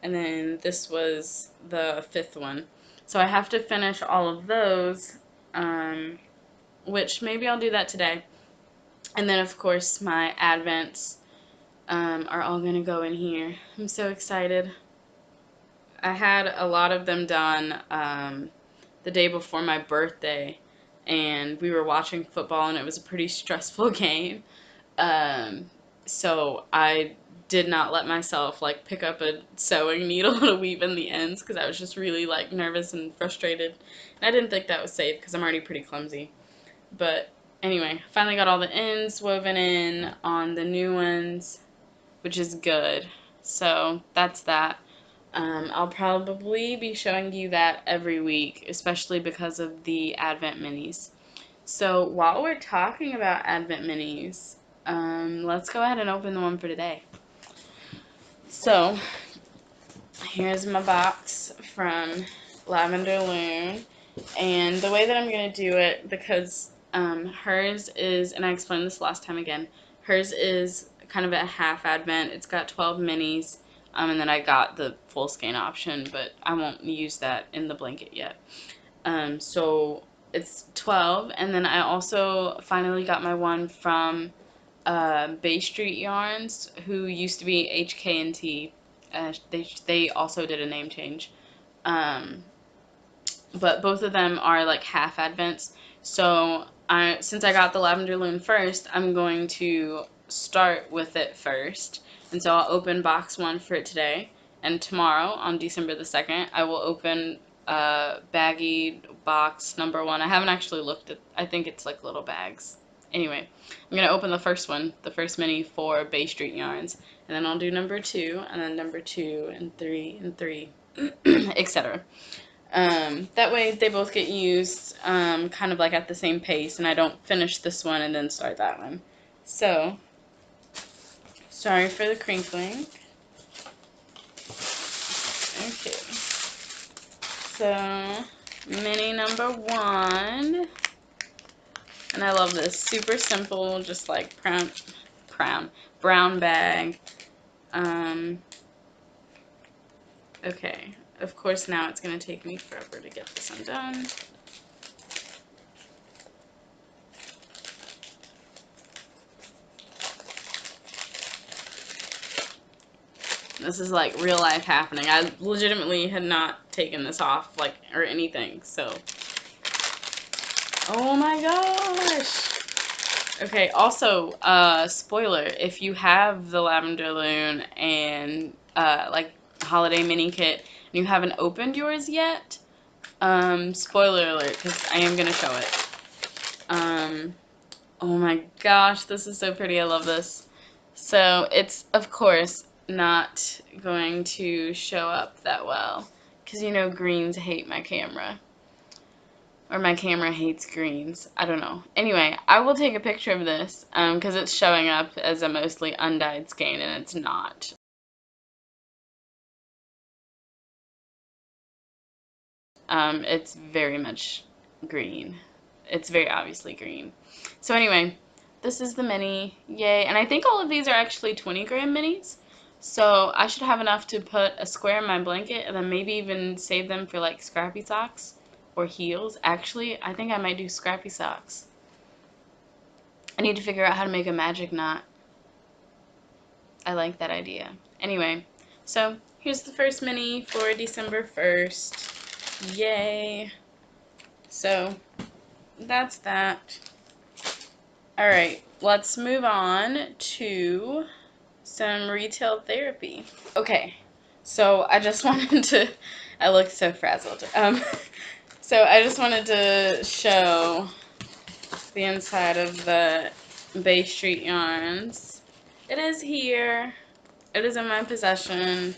and then this was the fifth one. So I have to finish all of those, which maybe I'll do that today. And then of course my Advents are all going to go in here. I'm so excited. I had a lot of them done the day before my birthday, and we were watching football, and it was a pretty stressful game. So I did not let myself like pick up a sewing needle to weave in the ends, because I was just really like nervous and frustrated, and I didn't think that was safe because I'm already pretty clumsy. But anyway, finally got all the ends woven in on the new ones, which is good. So that's that. I'll probably be showing you that every week, especially because of the Advent minis. So while we're talking about Advent minis, let's go ahead and open the one for today. So here's my box from Lavender Loon, and the way that I'm going to do it, because hers is, and I explained this last time again, hers is kind of a half Advent. It's got 12 minis, and then I got the full skein option, but I won't use that in the blanket yet. So it's 12, and then I also finally got my one from Bay Street Yarns, who used to be HK&T. They also did a name change. But both of them are like half Advents. So since I got the Lavender Loon first, I'm going to start with it first. And so I'll open box 1 for it today. And tomorrow, on December the 2nd, I will open baggy box number 1. I haven't actually looked at, I think it's like little bags. Anyway, I'm going to open the first one, the first mini for Bay Street Yarns. And then I'll do number 2, and then number 2, and 3, and 3, etc. That way they both get used kind of like at the same pace, and I don't finish this one and then start that one. So, sorry for the crinkling. Okay. So, mini number 1. And I love this. Super simple, just like brown bag. Okay. Of course, now it's going to take me forever to get this undone. This is like real life happening. I legitimately had not taken this off, like, or anything, so. Oh my gosh! Okay, also, spoiler, if you have the Lavender Loon and, like, holiday mini kit, and you haven't opened yours yet, spoiler alert, because I am going to show it. Oh my gosh, this is so pretty. I love this. So, it's, of course, not going to show up that well, because you know greens hate my camera. Or my camera hates greens. I don't know. Anyway, I will take a picture of this, because it's showing up as a mostly undyed skein, and it's not. It's very much green. It's very obviously green. So anyway, this is the mini. Yay. And I think all of these are actually 20-gram minis. So I should have enough to put a square in my blanket, and then maybe even save them for like scrappy socks or heels. Actually, I think I might do scrappy socks. I need to figure out how to make a magic knot. I like that idea. Anyway, so here's the first mini for December 1st. Yay! So that's that. Alright, let's move on to some retail therapy. Okay, so I just wanted to, I look so frazzled. So I just wanted to show the inside of the Bay Street Yarns. It is here. It is in my possession. And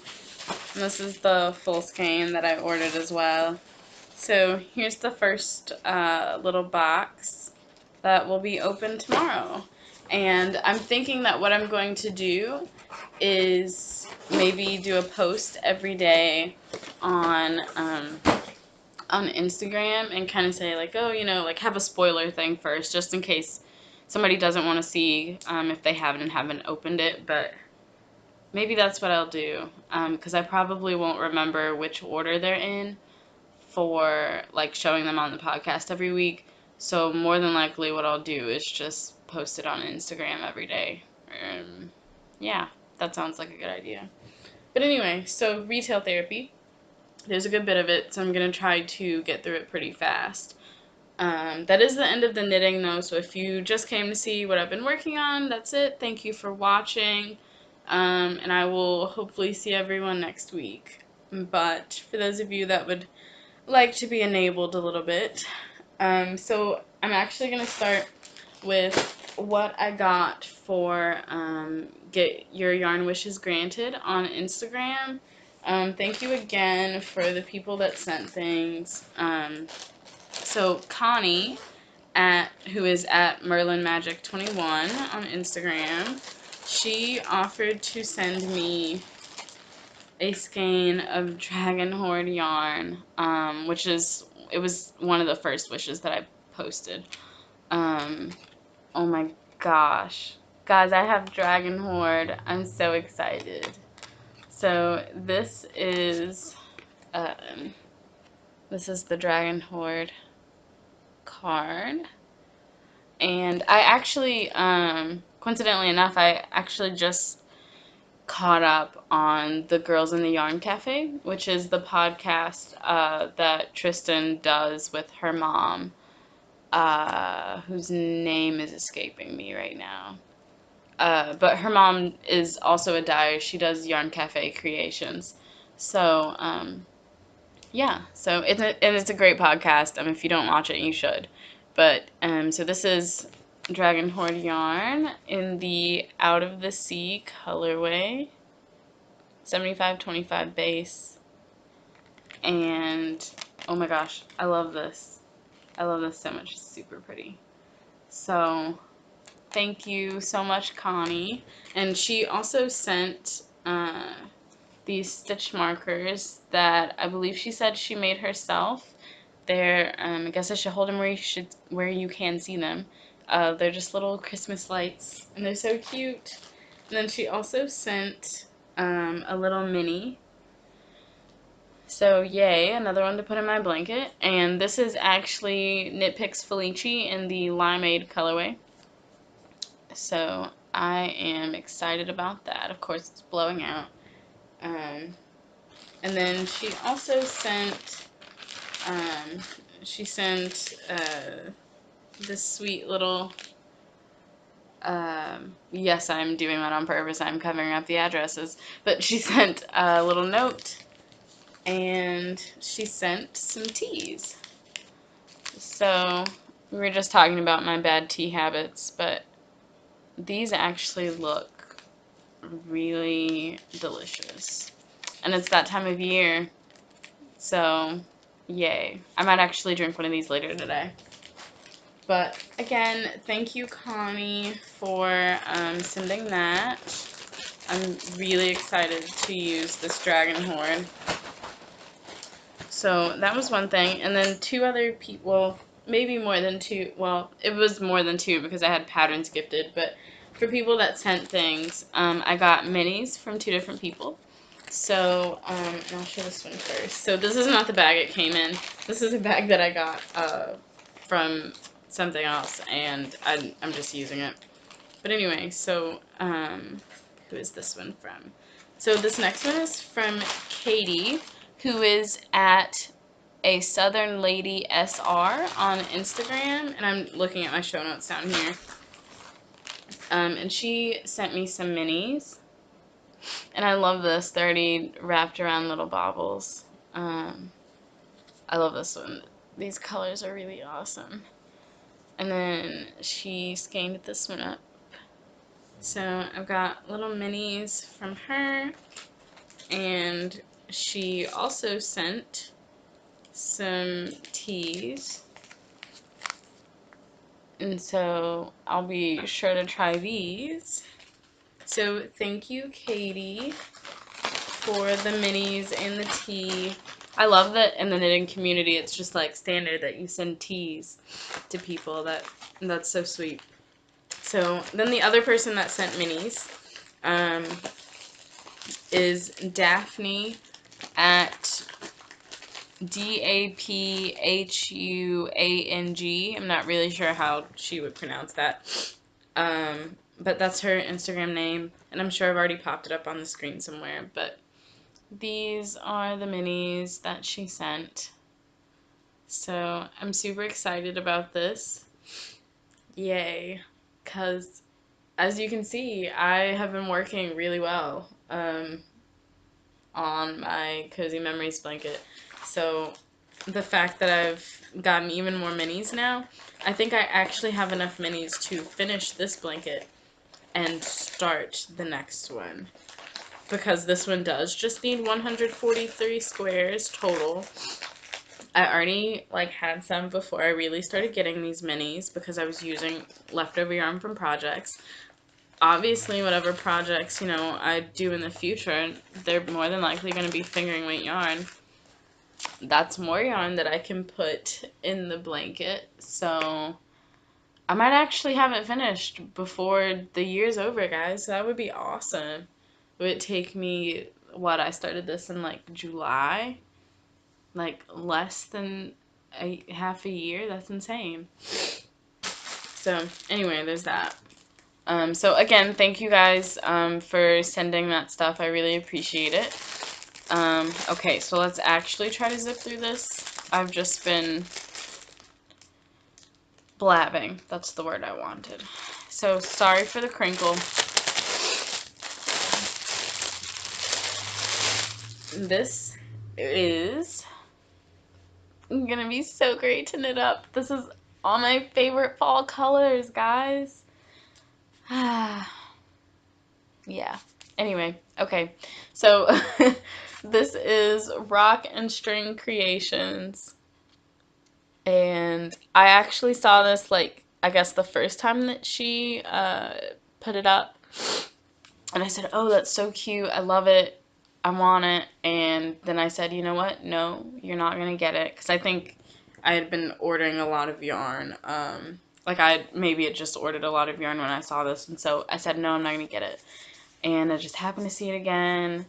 this is the full skein that I ordered as well. So here's the first little box that will be open tomorrow. And I'm thinking that what I'm going to do is maybe do a post every day on Instagram and kind of say like, oh, you know, like have a spoiler thing first, just in case somebody doesn't want to see if they haven't opened it. But maybe that's what I'll do, because I probably won't remember which order they're in for like showing them on the podcast every week. So more than likely what I'll do is just post it on Instagram every day. Yeah, that sounds like a good idea. But anyway, so retail therapy. There's a good bit of it, so I'm going to try to get through it pretty fast. That is the end of the knitting, though, so if you just came to see what I've been working on, that's it. Thank you for watching, and I will hopefully see everyone next week. But for those of you that would like to be enabled a little bit, so I'm actually going to start with what I got for Get Your Yarn Wishes Granted on Instagram. Thank you again for the people that sent things. So Connie, who is at Merlyn Magic 21 on Instagram, she offered to send me a skein of Dragon Hoard yarn, it was one of the first wishes that I posted. Oh my gosh. Guys, I have Dragon Hoard. I'm so excited. So this is the Dragon Hoard card. And I actually, coincidentally enough, I actually just caught up on the Girls in the Yarn Cafe, which is the podcast that Tristan does with her mom, whose name is escaping me right now. But her mom is also a dyer. She does Yarn Cafe creations. So, yeah. So it's a great podcast. If you don't watch it, you should. But, so this is Dragon Hoard yarn in the Out of the Sea colorway. 75-25 base. And, oh my gosh, I love this. I love this so much. It's super pretty. So, thank you so much, Connie. And she also sent these stitch markers that I believe she said she made herself. They're, I guess I should hold them where you can see them. They're just little Christmas lights, and they're so cute. And then she also sent a little mini. So yay, another one to put in my blanket. And this is actually Knit Picks Felici in the Limeade colorway. So I am excited about that. Of course, it's blowing out. And then she also sent, this sweet little, yes, I'm doing that on purpose. I'm covering up the addresses. But she sent a little note, and she sent some teas. So we were just talking about my bad tea habits, but these actually look really delicious. And it's that time of year, so yay. I might actually drink one of these later today. But again, thank you, Connie, for sending that. I'm really excited to use this Dragon Hoard. So that was one thing. And then two other people, well, maybe more than two. Well, it was more than two because I had patterns gifted. But for people that sent things, I got minis from two different people. So, and I'll show this one first. So this is not the bag it came in. This is a bag that I got from something else, and I'm just using it. But anyway, so who is this one from? So this next one is from Katie, who is at a Southern Lady SR on Instagram, and I'm looking at my show notes down here. And she sent me some minis, and I love this. They're already wrapped around little baubles. I love this one. These colors are really awesome. And then she scanned this one up. So I've got little minis from her, and she also sent some teas. And so I'll be sure to try these. So thank you, Katie, for the minis and the tea. I love that in the knitting community it's just like standard that you send teas to people. That's so sweet. So then the other person that sent minis is Daphne at DAPHUANG. I'm not really sure how she would pronounce that. But that's her Instagram name, and I'm sure I've already popped it up on the screen somewhere, but these are the minis that she sent. So I'm super excited about this. Yay. Because as you can see, I have been working really well on my Cozy Memories blanket. So the fact that I've gotten even more minis now, I think I actually have enough minis to finish this blanket and start the next one. Because this one does just need 143 squares total. I already had some before I really started getting these minis because I was using leftover yarn from projects. Obviously, whatever projects, I do in the future, they're more than likely going to be fingering weight yarn. That's more yarn that I can put in the blanket, so I might actually have it finished before the year's over, guys. That would be awesome. It would take me, I started this in July? Less than half a year? That's insane. So anyway, there's that. So again, thank you guys for sending that stuff. I really appreciate it. Okay, so let's actually try to zip through this. I've just been blabbing. That's the word I wanted. So sorry for the crinkle. This is gonna be so great to knit up. This is all my favorite fall colors, guys. Yeah. Anyway, okay. So this is Rock and String Creations. And I actually saw this I guess the first time that she put it up. And I said, "Oh, that's so cute. I love it. I want it." And then I said, "You know what? No, you're not going to get it." Because I think I had been ordering a lot of yarn. I maybe had just ordered a lot of yarn when I saw this. And so I said, "No, I'm not going to get it." And I just happened to see it again.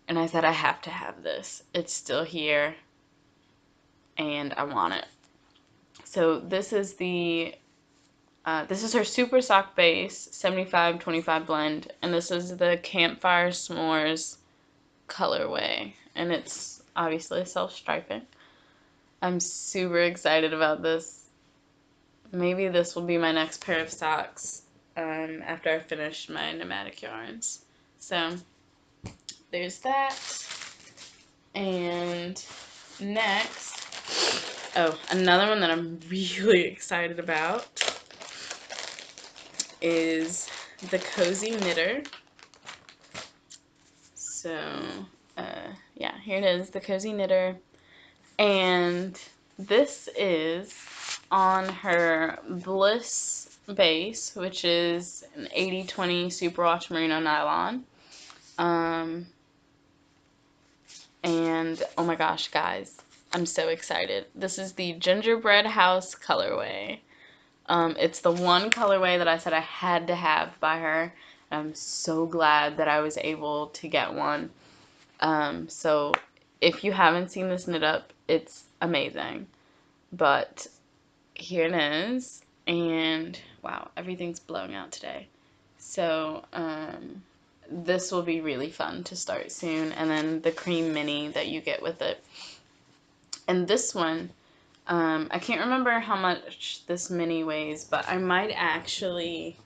And I said, "I have to have this. It's still here. And I want it." So this is her Super Sock Base 75-25 blend, and this is the Campfire S'mores colorway, and it's obviously self-striping. I'm super excited about this. Maybe this will be my next pair of socks after I finish my Nomadic Yarns. So there's that. And next, another one that I'm really excited about is the Cozy Knitter. So, yeah, here it is, the Cozy Knitter. And this is on her Bliss base, which is an 80/20 Superwash Merino nylon. And, oh my gosh, guys, I'm so excited. This is the Gingerbread House colorway. It's the one colorway that I said I had to have by her. I'm so glad that I was able to get one. So if you haven't seen this knit up, it's amazing. But here it is. And wow, everything's blowing out today. So this will be really fun to start soon. And then the cream mini that you get with it And this one, I can't remember how much this mini weighs, but I might actually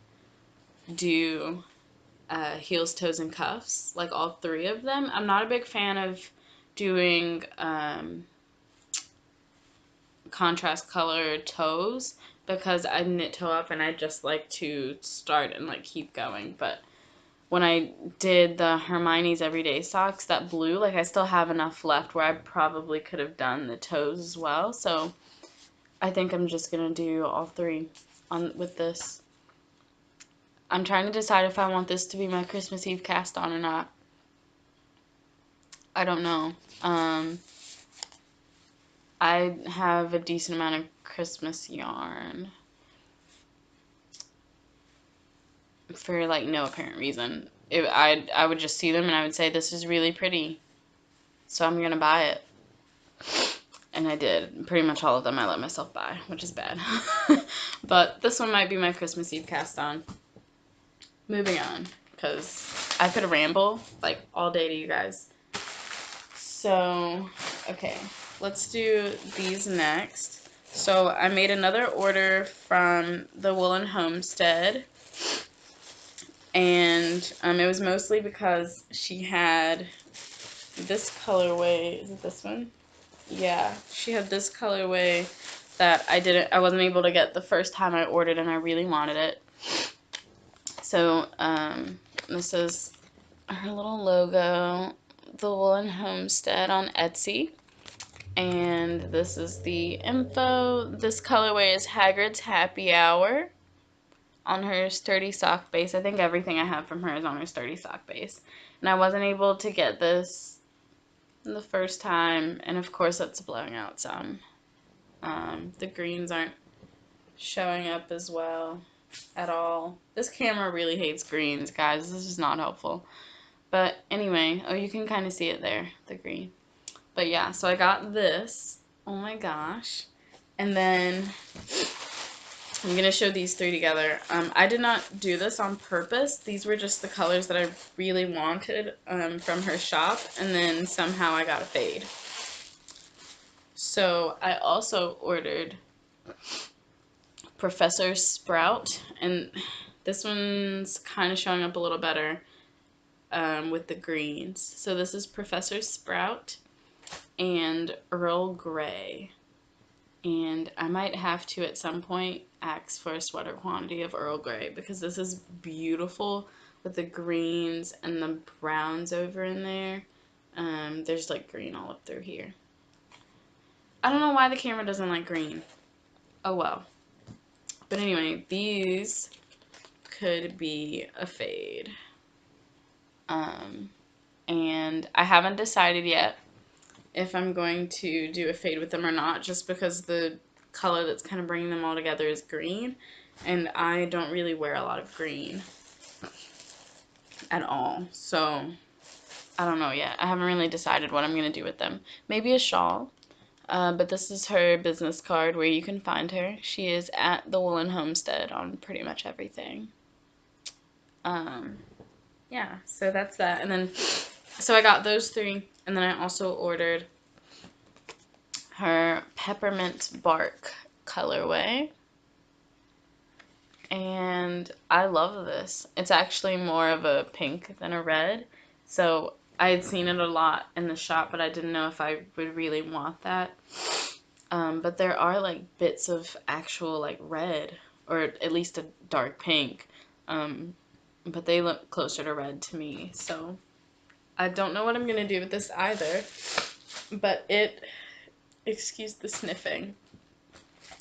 do heels, toes, and cuffs, like all 3 of them. I'm not a big fan of doing contrast color toes because I knit toe up and I just like to start and like keep going. But when I did the Hermione's Everyday Socks, that blue, like I still have enough left where I probably could have done the toes as well. So I think I'm just gonna do all 3 with this. I'm trying to decide if I want this to be my Christmas Eve cast on or not. I don't know. I have a decent amount of Christmas yarn for like no apparent reason. I would just see them and I would say, this is really pretty, so I'm gonna buy it. And I did. Pretty much all of them I let myself buy, which is bad. But this one might be my Christmas Eve cast on. Moving on, because I could ramble like all day to you guys. So, okay, let's do these next. So I made another order from the Woolen Homestead, and it was mostly because she had this colorway. Is it this one? Yeah, she had this colorway that I wasn't able to get the first time I ordered, and I really wanted it. So this is her little logo, the Woolen Homestead on Etsy. And this is the info. This colorway is Hagrid's Happy Hour on her sturdy sock base. I think everything I have from her is on her sturdy sock base. And I wasn't able to get this the first time, and of course it's blowing out some. The greens aren't showing up as well at all. This camera really hates greens, guys. This is not helpful. But anyway, oh, you can kind of see it there, the green. But yeah, so I got this. Oh my gosh. And then I'm going to show these 3 together. I did not do this on purpose. These were just the colors that I really wanted from her shop. And then somehow I got a fade. So I also ordered Professor Sprout. And this one's kind of showing up a little better with the greens. So this is Professor Sprout and Earl Grey. And I might have to at some point ask for a sweater quantity of Earl Grey because this is beautiful with the greens and the browns over in there. There's like green all up through here. I don't know why the camera doesn't like green. Oh well. But anyway, these could be a fade. And I haven't decided yet if I'm going to do a fade with them or not, just because the color that's kind of bringing them all together is green, and I don't really wear a lot of green at all, so I don't know yet. I haven't really decided what I'm going to do with them. Maybe a shawl, but this is her business card where you can find her. She is at the Woolen Homestead on pretty much everything. Yeah, so that's that. And then, so I got those 3, and then I also ordered her Peppermint Bark colorway. And I love this. It's actually more of a pink than a red. So I had seen it a lot in the shop, but I didn't know if I would really want that. But there are like bits of actual like red, or at least a dark pink. But they look closer to red to me. So I don't know what I'm going to do with this either. But excuse the sniffing.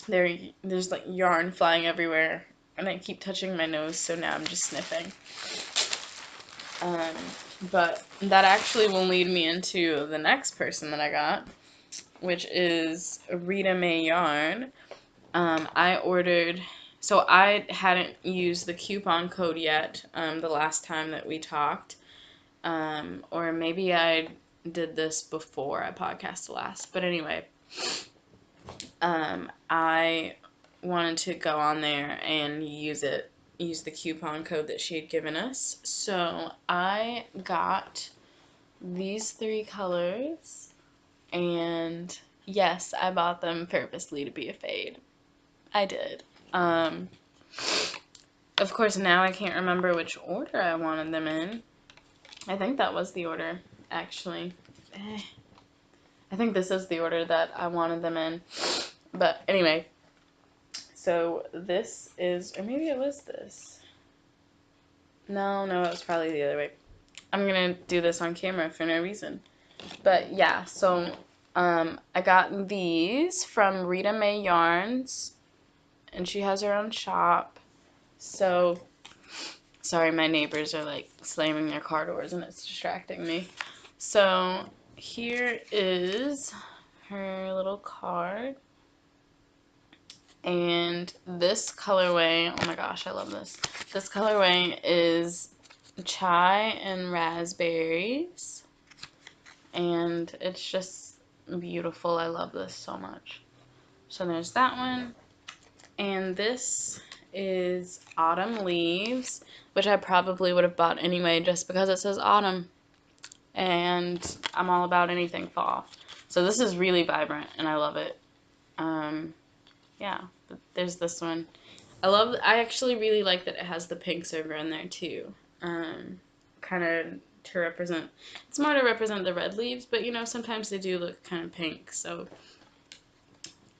There's like yarn flying everywhere, and I keep touching my nose, so now I'm just sniffing. But that actually will lead me into the next person that I got, which is Rita Mae Yarn. I ordered, so I hadn't used the coupon code yet the last time that we talked, or maybe I did this before I podcasted last, but anyway, I wanted to go on there and use the coupon code that she had given us. So I got these 3 colors, and Yes, I bought them purposely to be a fade. I did. Of course, now I can't remember which order I wanted them in. I think that was the order, actually. I think this is the order that I wanted them in. But anyway, so this is, or maybe it was this. No, it was probably the other way. I'm going to do this on camera for no reason. But yeah, so I got these from Rita Mae Yarns, and she has her own shop. So, sorry, my neighbors are like slamming their car doors and it's distracting me. So, here is her little card. And this colorway, oh my gosh, I love this. This colorway is chai and raspberries. And it's just beautiful. I love this so much. So there's that one. And this is autumn leaves, which I probably would have bought anyway just because it says autumn. And I'm all about anything fall. So this is really vibrant and I love it. Yeah, there's this one. I actually really like that it has the pinks over in there too. Kind of to represent, it's more to represent the red leaves, but you know, sometimes they do look kind of pink, so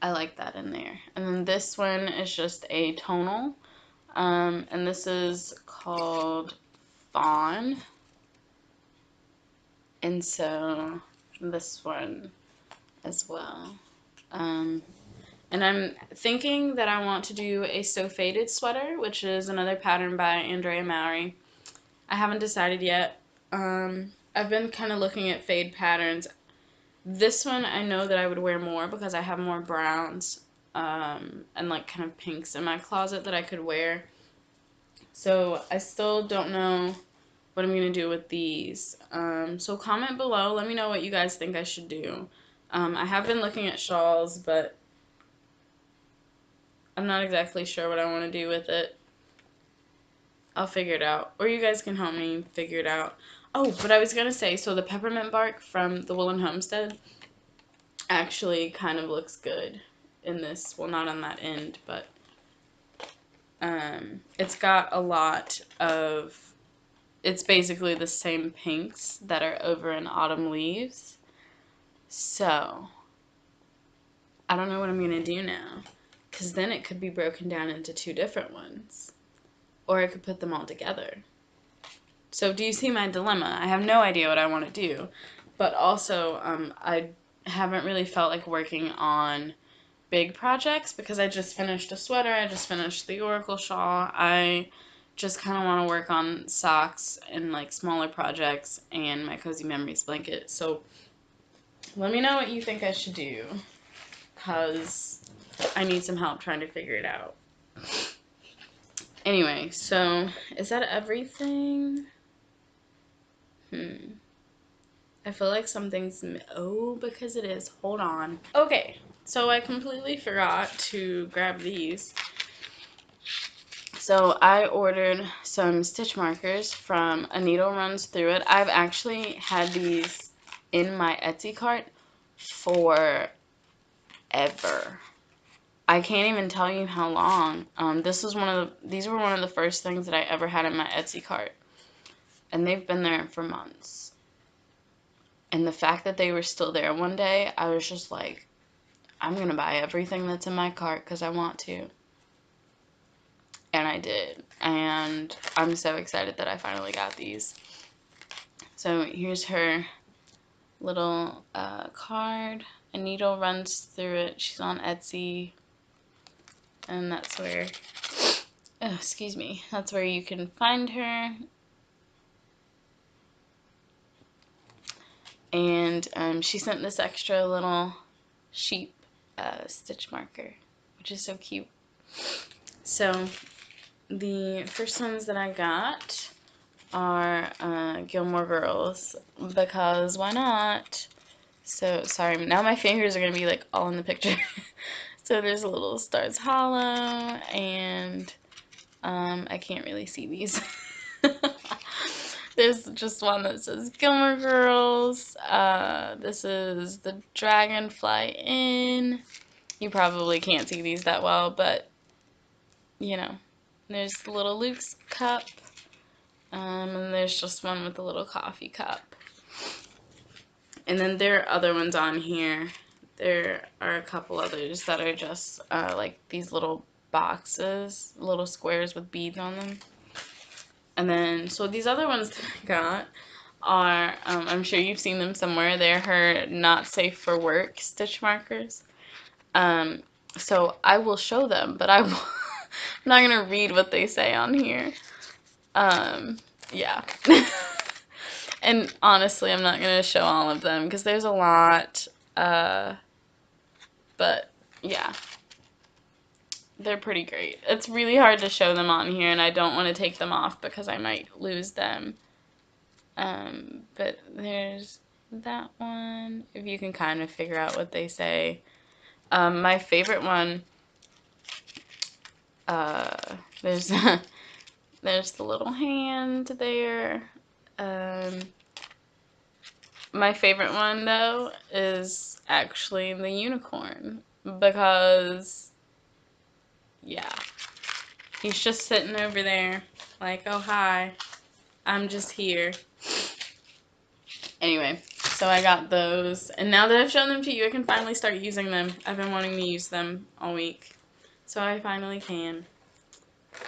I like that in there. And then this one is just a tonal, and this is called Fawn. And so this one as well. And I'm thinking that I want to do a So Faded sweater, which is another pattern by Andrea Mowry. I haven't decided yet. I've been kind of looking at fade patterns. This one I know that I would wear more because I have more browns and like kind of pinks in my closet that I could wear. So I still don't know what I'm going to do with these. So comment below. Let me know what you guys think I should do. I have been looking at shawls, but I'm not exactly sure what I want to do with it. I'll figure it out. Or you guys can help me figure it out. Oh, but I was going to say, so the peppermint bark from the Woolen Homestead actually kind of looks good in this. Well, not on that end, but it's got a lot of, it's basically the same pinks that are over in autumn leaves. So, I don't know what I'm going to do now. Because then it could be broken down into two different ones. Or I could put them all together. So do you see my dilemma? I have no idea what I want to do. But also, I haven't really felt like working on big projects because I just finished a sweater. I just finished the Oracle shawl. I just kind of want to work on socks and like smaller projects and my Cozy Memories blanket. So let me know what you think I should do. Because I need some help trying to figure it out. Anyway, so is that everything? I feel like something's, oh, because it is. Hold on. Okay, so I completely forgot to grab these. So I ordered some stitch markers from A Needle Runs Through It. I've actually had these in my Etsy cart forever. I can't even tell you how long. These were one of the first things that I ever had in my Etsy cart. And they've been there for months. And the fact that they were still there one day, I was just like, I'm going to buy everything that's in my cart because I want to. And I did. And I'm so excited that I finally got these. So here's her little card. A Needle Runs Through It. She's on Etsy. And that's where, oh, excuse me, that's where you can find her. And she sent this extra little sheep stitch marker, which is so cute. So the first ones that I got are Gilmore Girls, because why not? So, sorry, now my fingers are going to be like all in the picture. So there's a little Stars Hollow, and I can't really see these. There's just one that says Gilmore Girls. This is the Dragonfly Inn. You probably can't see these that well, but, you know. There's the little Luke's cup. And there's just one with a little coffee cup. And then there are other ones on here. There are a couple others that are just like these little boxes, little squares with beads on them. And then, so these other ones that I got are, I'm sure you've seen them somewhere. They're her not safe for work stitch markers. So I will show them, but I'm not going to read what they say on here. Yeah. And honestly, I'm not going to show all of them because there's a lot. But yeah. They're pretty great. It's really hard to show them on here, and I don't want to take them off because I might lose them. But there's that one, if you can kind of figure out what they say. My favorite one, there's there's the little hand there. My favorite one, though, is actually the unicorn, because, yeah, he's just sitting over there, like, oh, hi, I'm just here. Anyway, so I got those, and now that I've shown them to you, I can finally start using them. I've been wanting to use them all week, so I finally can.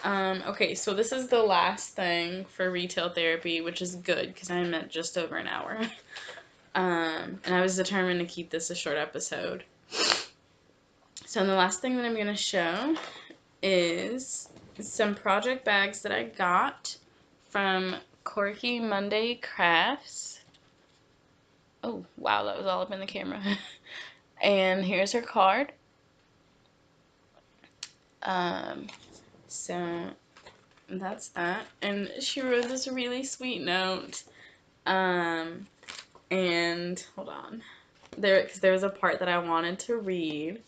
Okay, so this is the last thing for retail therapy, which is good, because I'm at just over an hour. And I was determined to keep this a short episode. So the last thing that I'm going to show is some project bags that I got from Quirky Monday Crafts. Oh, wow, that was all up in the camera. And here's her card. So that's that. And she wrote this really sweet note. And hold on. Because there was a part that I wanted to read.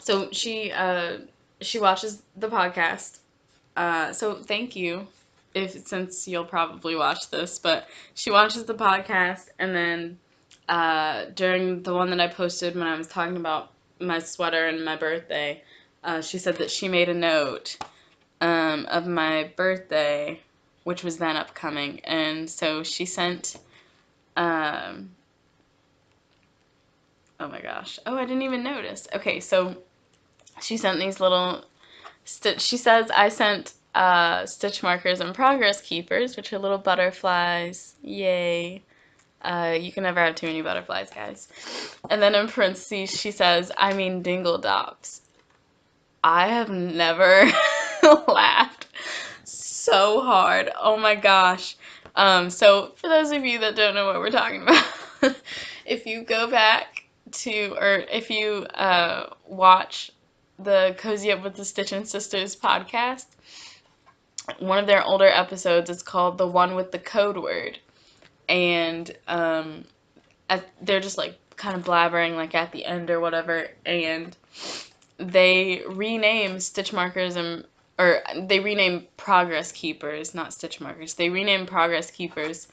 So she watches the podcast. So thank you, since you'll probably watch this, but she watches the podcast, and then during the one that I posted when I was talking about my sweater and my birthday, she said that she made a note of my birthday, which was then upcoming, and so she sent, oh my gosh, oh, I didn't even notice. Okay, so she sent these little, she says I sent stitch markers and progress keepers, which are little butterflies, yay. You can never have too many butterflies, guys. And then in parentheses, she says, I mean dingle dops. I have never laughed so hard. Oh my gosh. So for those of you that don't know what we're talking about, if you go back to, or if you watch the Cozy Up with the Stitchin' Sisters podcast, one of their older episodes is called The One with the Code Word. And they're just like kind of blabbering like at the end or whatever, and they rename stitch markers or they rename progress keepers, not stitch markers. They rename progress keepers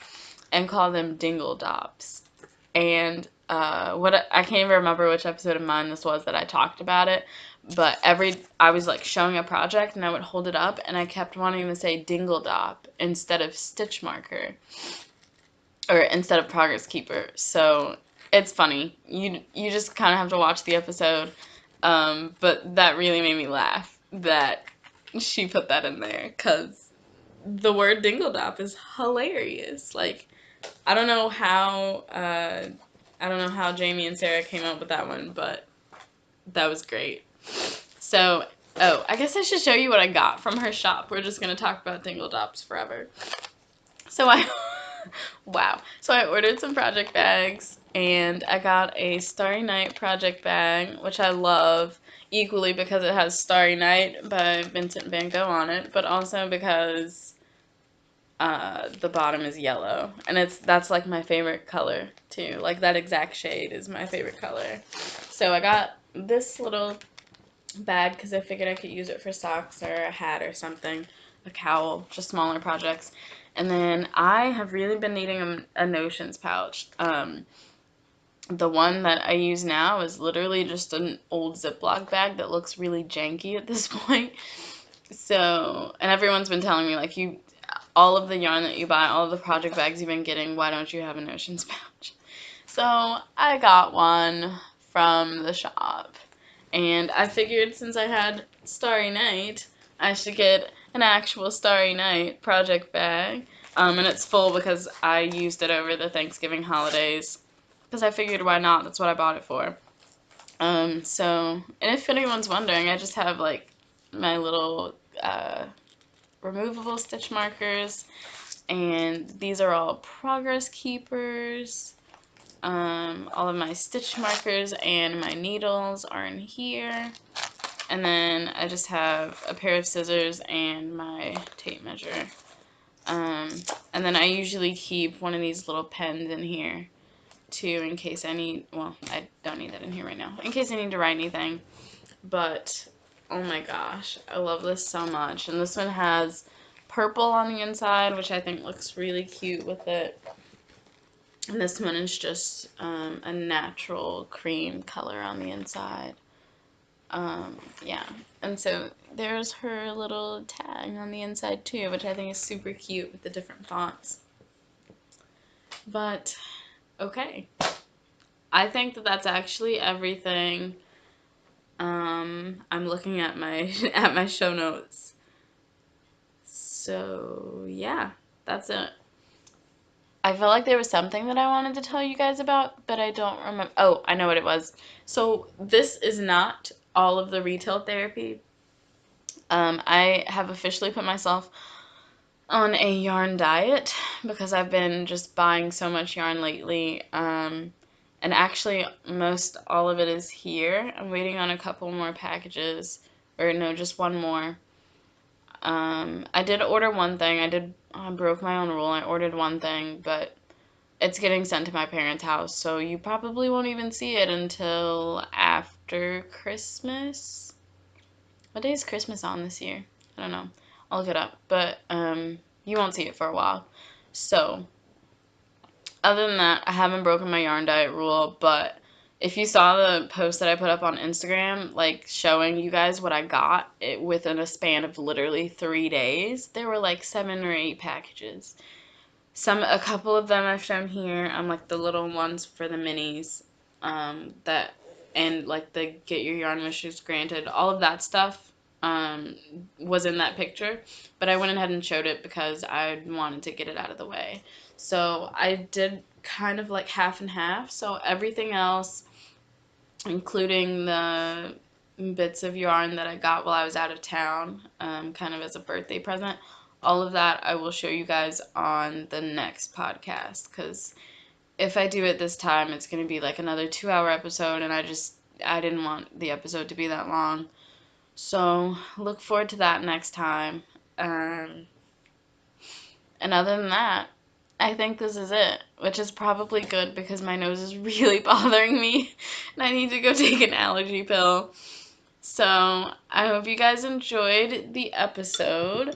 and call them dingle dops. And I can't even remember which episode of mine this was that I talked about it, but I was like showing a project and I would hold it up and I kept wanting to say dingle dop instead of stitch marker, or instead of progress keeper. So it's funny. You just kind of have to watch the episode. But that really made me laugh that she put that in there, because the word dingle dop is hilarious. Like, I don't know how Jamie and Sarah came up with that one, but that was great. So, oh, I guess I should show you what I got from her shop. We're just going to talk about dingle dops forever. So wow. So I ordered some project bags, and I got a Starry Night project bag, which I love equally because it has Starry Night by Vincent van Gogh on it, but also because the bottom is yellow, and that's like my favorite color too. Like, that exact shade is my favorite color. So I got this little bag because I figured I could use it for socks or a hat or something. a cowl, just smaller projects. And then I have really been needing a notions pouch. The one that I use now is literally just an old Ziploc bag that looks really janky at this point. So, and everyone's been telling me, like, all of the yarn that you buy, all of the project bags you've been getting, why don't you have a notions pouch? So I got one from the shop, and I figured since I had Starry Night, I should get an actual Starry Night project bag, and it's full because I used it over the Thanksgiving holidays, because I figured why not, that's what I bought it for. And if anyone's wondering, I just have, like, my little removable stitch markers, and these are all progress keepers. All of my stitch markers and my needles are in here, and then I just have a pair of scissors and my tape measure. And then I usually keep one of these little pens in here too, in case I need, well, I don't need that in here right now, in case I need to write anything. But oh my gosh, I love this so much. And this one has purple on the inside, which I think looks really cute with it. And this one is just a natural cream color on the inside. Yeah, and so there's her little tag on the inside too, which I think is super cute with the different fonts. But, okay. I think that that's actually everything. I'm looking at my at my show notes. So yeah, that's it. I feel like there was something that I wanted to tell you guys about, but I don't remember. Oh, I know what it was. So this is not all of the retail therapy. I have officially put myself on a yarn diet because I've been just buying so much yarn lately. And actually, most all of it is here. I'm waiting on a couple more packages, or no, just one more. I did order one thing. I broke my own rule. I ordered one thing, but it's getting sent to my parents' house, so you probably won't even see it until after Christmas. What day is Christmas on this year? I don't know. I'll look it up, but you won't see it for a while. So, other than that, I haven't broken my yarn diet rule, but if you saw the post that I put up on Instagram, like showing you guys what I got within a span of literally 3 days, there were like 7 or 8 packages. A couple of them I've shown here, like the little ones for the minis, and like the Get Your Yarn Wishes Granted, all of that stuff was in that picture, but I went ahead and showed it because I wanted to get it out of the way. So I did kind of like half and half, so everything else, including the bits of yarn that I got while I was out of town, kind of as a birthday present, all of that I will show you guys on the next podcast, because if I do it this time, it's going to be like another 2-hour episode, and I didn't want the episode to be that long. So look forward to that next time. And other than that, I think this is it, which is probably good because my nose is really bothering me and I need to go take an allergy pill. So I hope you guys enjoyed the episode.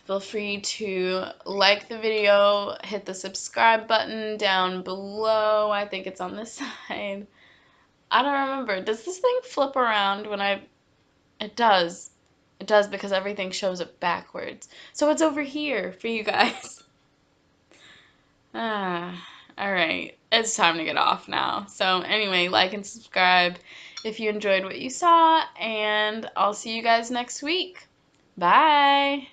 Feel free to like the video, hit the subscribe button down below. I think it's on this side. I don't remember. Does this thing flip around when It does. It does, because everything shows it backwards. So it's over here for you guys. Alright. It's time to get off now. So anyway, like and subscribe if you enjoyed what you saw, and I'll see you guys next week. Bye!